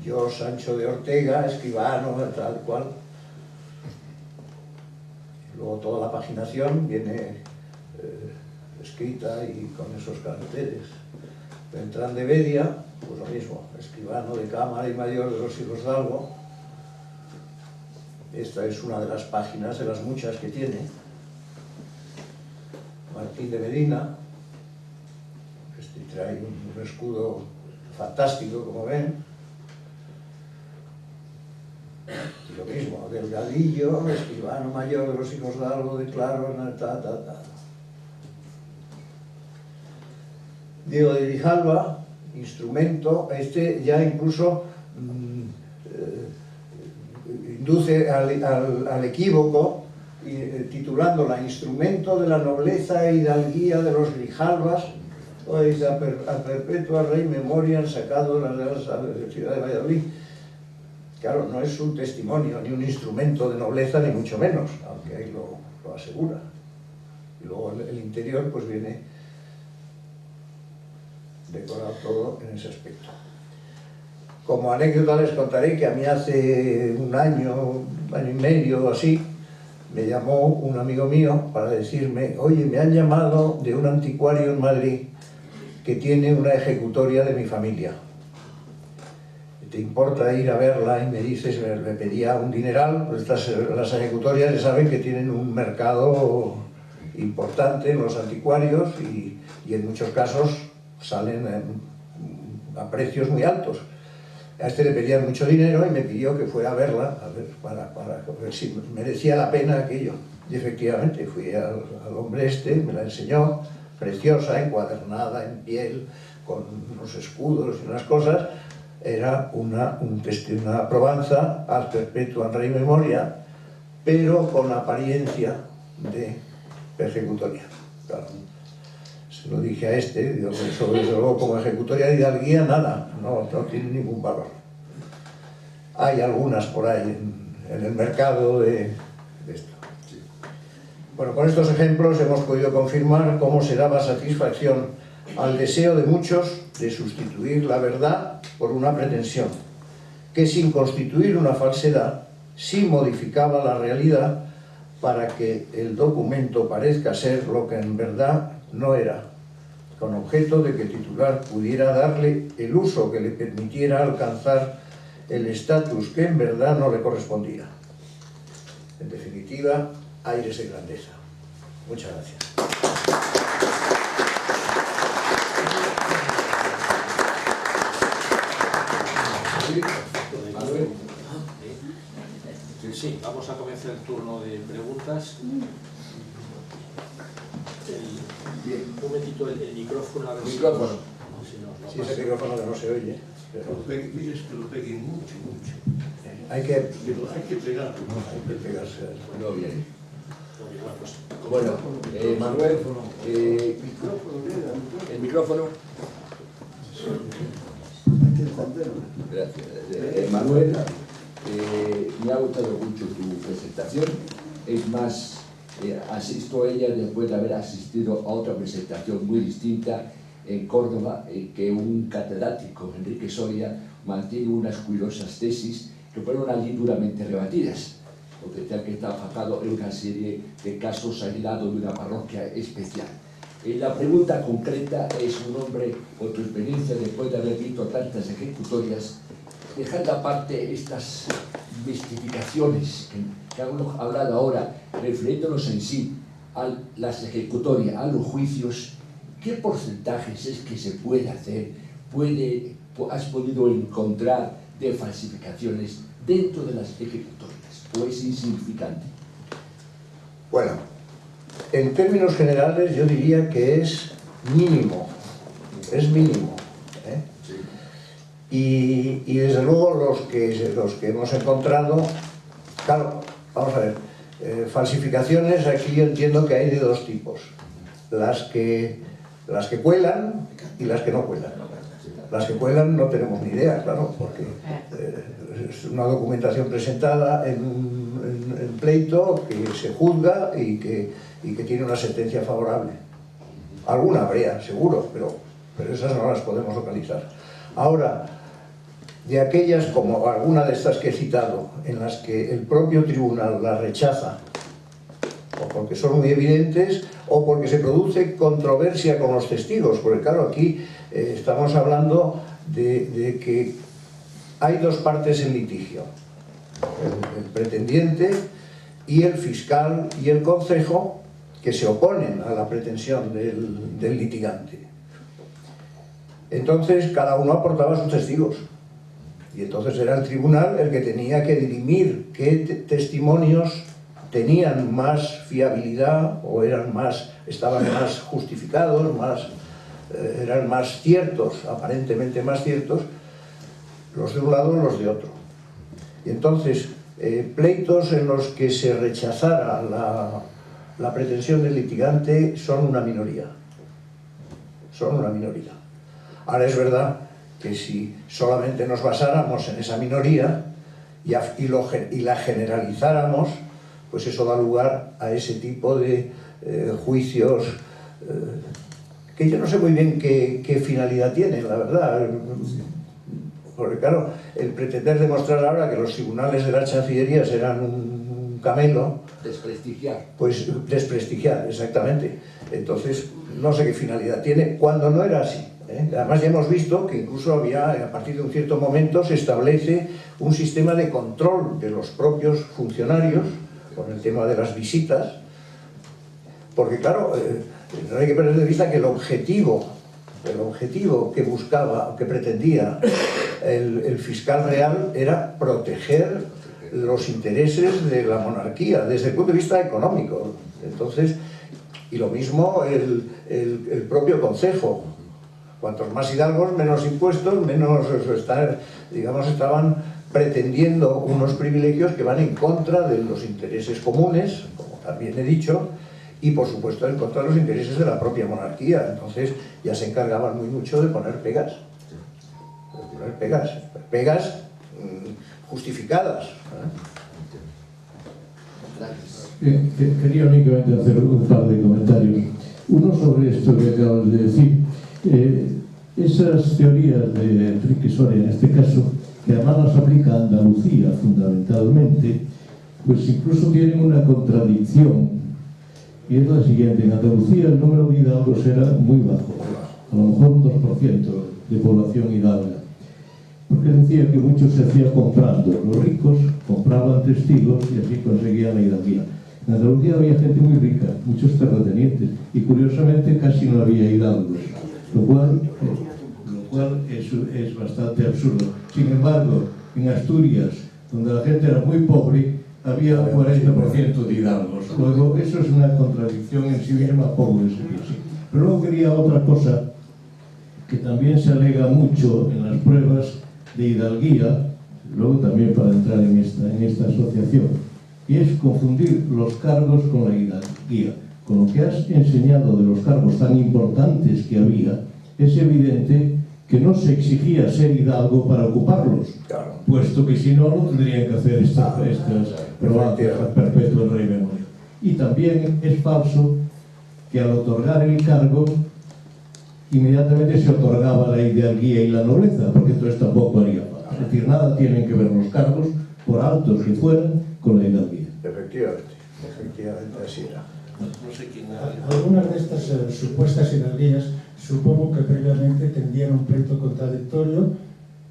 Yo, Sancho de Ortega, escribano, tal cual. Luego toda la paginación viene escrita y con esos caracteres. Beltrán de Bedia, pues lo mismo, escribano de cámara y mayor de los hijos de Algo. Esta es una de las páginas de las muchas que tiene. Martín de Medina, este trae un escudo fantástico, como ven. Y lo mismo, Delgadillo, escribano mayor de los hijos de Algo, de Claro, Diego de Grijalva, instrumento, este ya incluso induce al equívoco, titulándola Instrumento de la nobleza e hidalguía de los Grijalvas, pues a perpetua rey memoriam sacado de la Real Ciudad de Valladolid. Claro, no es un testimonio, ni un instrumento de nobleza, ni mucho menos, aunque ahí lo asegura. Y luego el interior pues viene decorado todo en ese aspecto. Como anécdota les contaré que a mí hace un año y medio o así, me llamó un amigo mío para decirme, oye, me han llamado de un anticuario en Madrid que tiene una ejecutoria de mi familia. ¿Te importa ir a verla? Y me dices, me pedía un dineral, pues las ejecutorias ya saben que tienen un mercado importante en los anticuarios y en muchos casos salen a precios muy altos. A este le pedían mucho dinero y me pidió que fuera a verla, para ver si merecía la pena aquello. Y efectivamente fui al hombre este, me la enseñó, preciosa, encuadernada, en piel, con unos escudos y unas cosas. Era una Provenza ad perpetuam rei memoria, pero con apariencia de ejecutoria. Claro. Se lo dije a este, digo, eso desde luego como ejecutoria de hidalguía nada, no tiene ningún valor. Hay algunas por ahí en el mercado de esto. Bueno, con estos ejemplos hemos podido confirmar cómo se daba satisfacción al deseo de muchos de sustituir la verdad por una pretensión, que sin constituir una falsedad, sí modificaba la realidad para que el documento parezca ser lo que en verdad no era, con objeto de que el titular pudiera darle el uso que le permitiera alcanzar el estatus que en verdad no le correspondía. En definitiva, aires de grandeza. Muchas gracias. Sí, vamos a comenzar el turno de preguntas. Un momentito el micrófono. A ver micrófono. Si ese micrófono que no se oye. Pero dices que lo peguen mucho. Hay que pegarlo. Hay que pegarse. No viene. Bueno, Manuel, el micrófono. Gracias. Manuel, me ha gustado mucho tu presentación. Es más, asisto a ella después de haber asistido a otra presentación muy distinta en Córdoba, que un catedrático, Enrique Soria, mantiene unas curiosas tesis que fueron allí duramente rebatidas, porque decía que está enfocado en una serie de casos aislados de una parroquia especial. La pregunta concreta es: un hombre con tu experiencia, después de haber visto tantas ejecutorias, dejando aparte estas mistificaciones que hemos hablado ahora, refiriéndonos en sí a las ejecutorias, a los juicios, ¿qué porcentajes es que se puede hacer, has podido encontrar de falsificaciones dentro de las ejecutorias? ¿O es insignificante? Bueno, en términos generales yo diría que es mínimo, ¿eh? Sí. Y desde luego los que hemos encontrado, claro, vamos a ver, falsificaciones aquí yo entiendo que hay de dos tipos: las que cuelan y las que no cuelan. Las que cuelan no tenemos ni idea, claro, porque es una documentación presentada en pleito que se juzga y que tiene una sentencia favorable. Alguna habría, seguro, pero esas no las podemos localizar. Ahora, de aquellas, como alguna de estas que he citado, en las que el propio tribunal las rechaza, o porque son muy evidentes, o porque se produce controversia con los testigos, porque claro, aquí estamos hablando de que hay dos partes en litigio: el pretendiente y el fiscal y el concejo, que se oponen a la pretensión del litigante. Entonces cada uno aportaba sus testigos, y entonces era el tribunal el que tenía que dirimir qué testimonios tenían más fiabilidad o estaban más justificados, eran más ciertos, aparentemente más ciertos, los de un lado o los de otro. Y entonces, pleitos en los que se rechazara la pretensión del litigante son una minoría. Son una minoría. Ahora es verdad que si solamente nos basáramos en esa minoría y la generalizáramos, pues eso da lugar a ese tipo de juicios que yo no sé muy bien qué finalidad tienen, la verdad. Porque claro, el pretender demostrar ahora que los tribunales de la Chancillería serán un camelo... Desprestigiar. Pues desprestigiar, exactamente. Entonces, no sé qué finalidad tiene, cuando no era así, ¿eh? Además ya hemos visto que incluso a partir de un cierto momento se establece un sistema de control de los propios funcionarios con el tema de las visitas, Porque claro, no hay que perder de vista que el objetivo que buscaba, que pretendía el fiscal real era proteger los intereses de la monarquía desde el punto de vista económico. Entonces, y lo mismo el propio concejo. Cuantos más hidalgos, menos impuestos, menos estaban pretendiendo unos privilegios que van en contra de los intereses comunes, como también he dicho, y por supuesto en contra de los intereses de la propia monarquía. Entonces ya se encargaban muy mucho de poner pegas. Pegas justificadas. Quería únicamente hacer un par de comentarios. Uno sobre esto que acabas de decir. Esas teorías de Enrique Soria, en este caso, que además las aplica a Andalucía fundamentalmente, pues incluso tienen una contradicción, y es la siguiente: en Andalucía el número de hidalgos era muy bajo, a lo mejor un 2% de población hidalga, porque decía que mucho se hacía comprando. Los ricos compraban testigos y así conseguían la hidalguía. En Andalucía había gente muy rica, muchos terratenientes, y curiosamente casi no había hidalgos, lo cual es bastante absurdo. Sin embargo, en Asturias, donde la gente era muy pobre, había un 40% de hidalgos. Luego, eso es una contradicción en sí misma, pobre se piensa. Pero luego quería otra cosa que también se alega mucho en las pruebas de hidalguía, luego también para entrar en esta asociación, y es confundir los cargos con la hidalguía. Con lo que has enseñado de los cargos tan importantes que había, es evidente que no se exigía ser hidalgo para ocuparlos, claro, puesto que si no, no tendrían que hacer estas probanzas a perpetuo en rey memoria. Y también es falso que al otorgar el cargo, inmediatamente se otorgaba la hidalguía y la nobleza, porque entonces tampoco haría falta. Es decir, nada tienen que ver los cargos, por altos que fueran, con la hidalguía. Efectivamente así era. No sé quién Algunas de estas supuestas hidalguías supongo que previamente tendrían un pleito contradictorio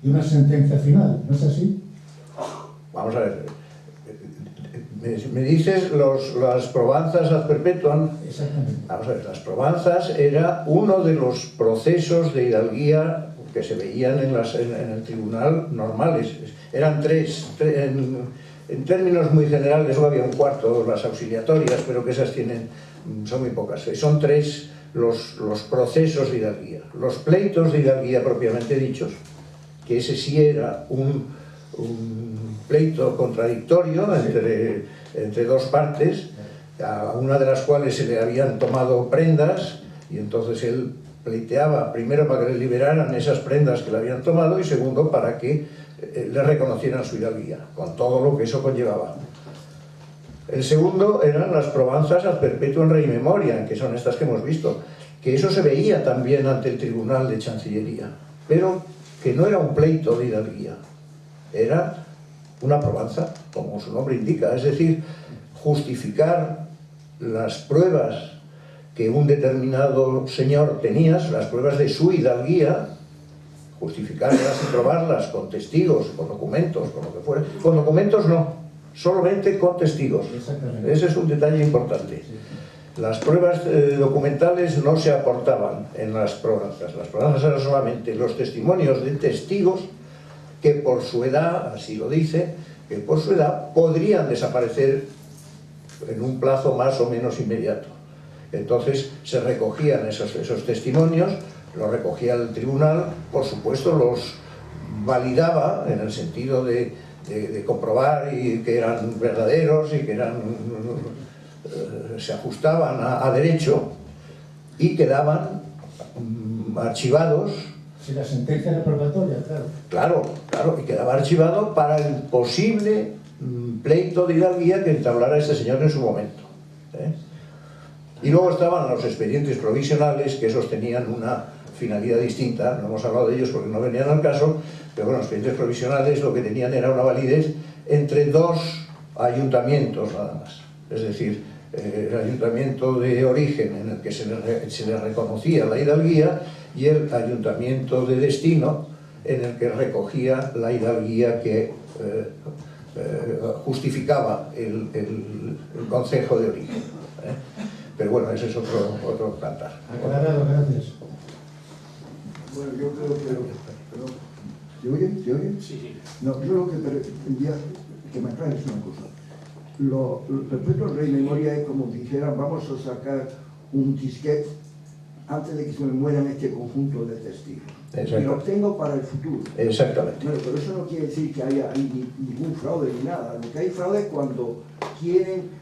y una sentencia final, ¿no es así? Vamos a ver, me dices las probanzas ad perpetuam. Exactamente. Vamos a ver, las probanzas era uno de los procesos de hidalguía que se veían en el tribunal normales. Eran tres en términos muy generales. Luego había un cuarto, las auxiliatorias, pero que esas son muy pocas. Son tres los procesos de hidalguía. Los pleitos de hidalguía propiamente dichos, que ese sí era un pleito contradictorio entre dos partes, a una de las cuales se le habían tomado prendas, y entonces él pleiteaba primero para que le liberaran esas prendas que le habían tomado, y segundo para que le reconocieran su hidalguía, con todo lo que eso conllevaba. El segundo eran las probanzas ad perpetuam rei memoria, que son estas que hemos visto, que eso se veía también ante el Tribunal de Chancillería, pero que no era un pleito de hidalguía, era una probanza, como su nombre indica, es decir, justificar las pruebas que un determinado señor tenía, las pruebas de su hidalguía, justificarlas y probarlas con testigos, con documentos, con lo que fuera. Con documentos no, solamente con testigos. Ese es un detalle importante. Las pruebas documentales no se aportaban en las probanzas. Las probanzas eran solamente los testimonios de testigos que por su edad, así lo dice, que por su edad podrían desaparecer en un plazo más o menos inmediato. Entonces se recogían esos testimonios, los recogía el tribunal, por supuesto los validaba en el sentido de comprobar y que eran verdaderos y que se ajustaban a derecho, y quedaban archivados. Si la sentencia era probatoria, claro. Claro, y quedaba archivado para el posible pleito de hidalguía que entablara este señor en su momento. Y luego estaban los expedientes provisionales, que esos tenían una finalidad distinta, no hemos hablado de ellos porque no venían al caso, pero bueno, los expedientes provisionales lo que tenían era una validez entre dos ayuntamientos nada más. Es decir, el ayuntamiento de origen, en el que se le reconocía la hidalguía, y el ayuntamiento de destino, en el que recogía la hidalguía que justificaba el concejo de origen. Pero bueno, ese es otro cantar. Aclarado, gracias. Bueno, yo creo que... Perdón. ¿Se oye? ¿Se oye? Sí, sí. No, yo lo que pretendía que me aclares una cosa. Respecto al rey memoria es como si dijeran, vamos a sacar un disquete antes de que se me mueran este conjunto de testigos. Y lo tengo para el futuro. Exactamente. Bueno, pero eso no quiere decir que haya ningún fraude ni nada. Lo que hay fraude es cuando quieren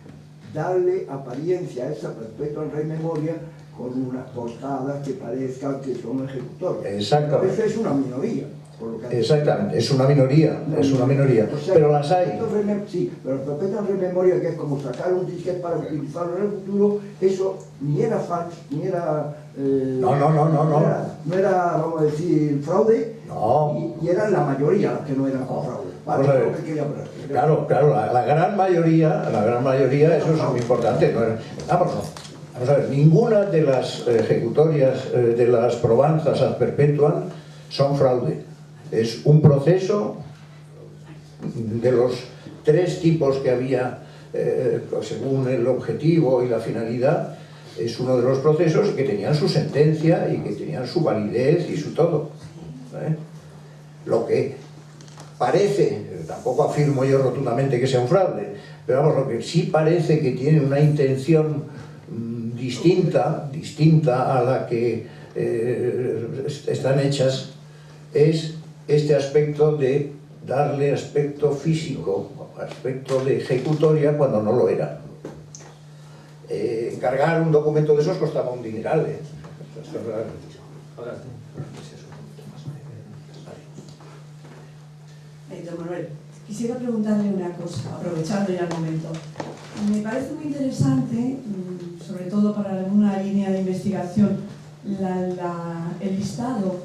darle apariencia a esa perpetua en rey memoria con unas portadas que parezcan que son ejecutores. Exactamente. Esa es una minoría. Por lo que Exactamente, es una minoría, O sea, pero las hay. Sí, pero el perpetua en memoria, que es como sacar un disquete para utilizarlo en el futuro, eso ni era falso, ni era... No. No era, vamos a decir, fraude, No. y eran la mayoría las que no eran fraude. Vale, Vamos a ver. lo que quería hablar. Claro, la gran mayoría, eso es muy importante. Vamos a ver, ninguna de las ejecutorias, de las probanzas ad perpetuam son fraude. Es un proceso de los 3 tipos que había, según el objetivo y la finalidad, es uno de los procesos que tenían su sentencia y que tenían su validez y su todo. Lo que parece, tampoco afirmo yo rotundamente que sea un fraude, pero vamos, lo que sí parece que tiene una intención distinta a la que están hechas, es este aspecto de darle aspecto físico, aspecto de ejecutoria cuando no lo era. Encargar un documento de esos costaba un dineral. Don Manuel, quisiera preguntarle una cosa, aprovechando ya el momento. Me parece muy interesante, sobre todo para alguna línea de investigación, el listado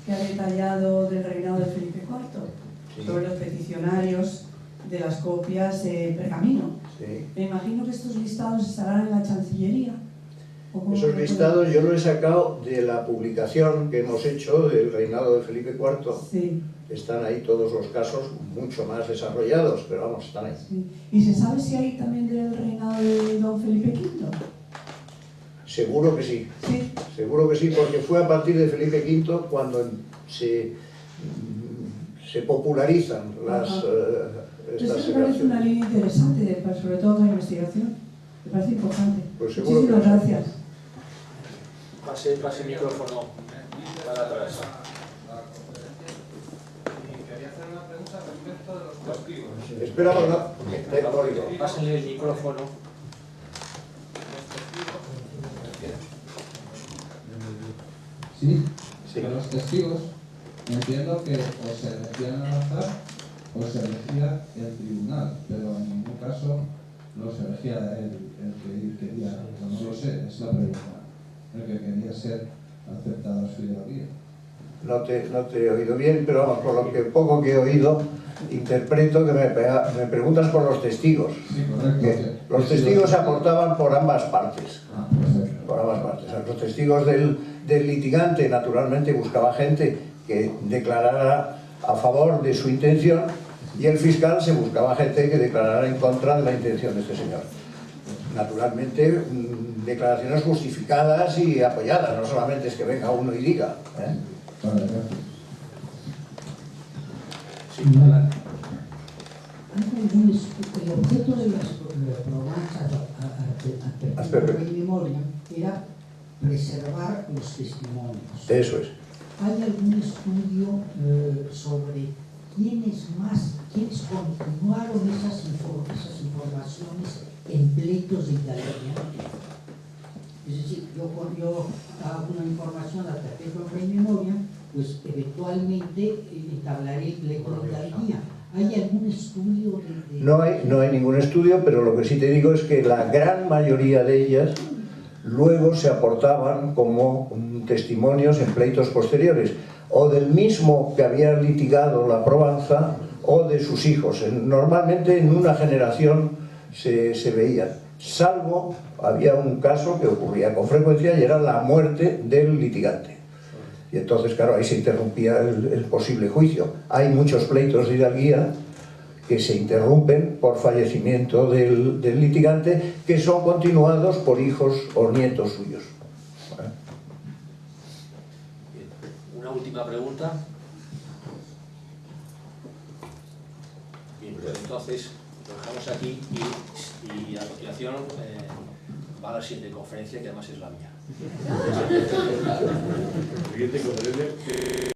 que ha detallado del reinado de Felipe IV sobre los peticionarios de las copias pergamino. Sí. Me imagino que estos listados estarán en la Chancillería. Esos listados yo lo he sacado de la publicación que hemos hecho del reinado de Felipe IV. Sí. Están ahí todos los casos mucho más desarrollados, pero vamos, están ahí. Sí. ¿Y se sabe si hay también del reinado de don Felipe V? Seguro que sí. Sí. Seguro que sí, porque fue a partir de Felipe V cuando se popularizan las estas Eso me parece una secreciones. línea interesante, sobre todo para investigación. Me parece importante. Pues seguro Muchísimas que sí. gracias. Pase el micrófono para atrás. Quería hacer una pregunta respecto de los testigos. Espera, no. Pásenle el micrófono. Sí, Sí. que los testigos, entiendo que o se elegían al azar o se elegía el tribunal, pero en ningún caso los elegía el que quería, no lo sé, es la pregunta, el que quería ser aceptado a su ideología. No te he oído bien, pero vamos, por lo que poco que he oído, interpreto que me preguntas por los testigos. Sí, correcto. Que los testigos se aportaban por ambas partes. Perfecto. Por ambas partes. Los testigos del litigante, naturalmente, buscaba gente que declarara a favor de su intención, y el fiscal se buscaba gente que declarara en contra de la intención de este señor. Naturalmente, declaraciones justificadas y apoyadas, no solamente es que venga uno y diga. Vale, gracias. Sí, adelante. El objeto de las probanzas de memoria era preservar los testimonios. Eso es. ¿Hay algún estudio sobre quiénes continuaron esas informaciones en pleitos de Italia? Es decir, yo hago una información a perpetua en memoria, pues eventualmente entablaré el pleito de Italia. ¿Hay algún estudio de...? No hay ningún estudio, pero lo que sí te digo es que la gran mayoría de ellas luego se aportaban como testimonios en pleitos posteriores, o del mismo que había litigado la probanza, o de sus hijos. Normalmente en una generación se veían, salvo había un caso que ocurría con frecuencia y era la muerte del litigante. Y entonces, claro, ahí se interrumpía el posible juicio. Hay muchos pleitos de hidalguía que se interrumpen por fallecimiento del litigante, que son continuados por hijos o nietos suyos. Bien. Una última pregunta. Bien, pues entonces lo dejamos aquí y a continuación va a la siguiente conferencia, que además es la mía. Siguiente conferencia.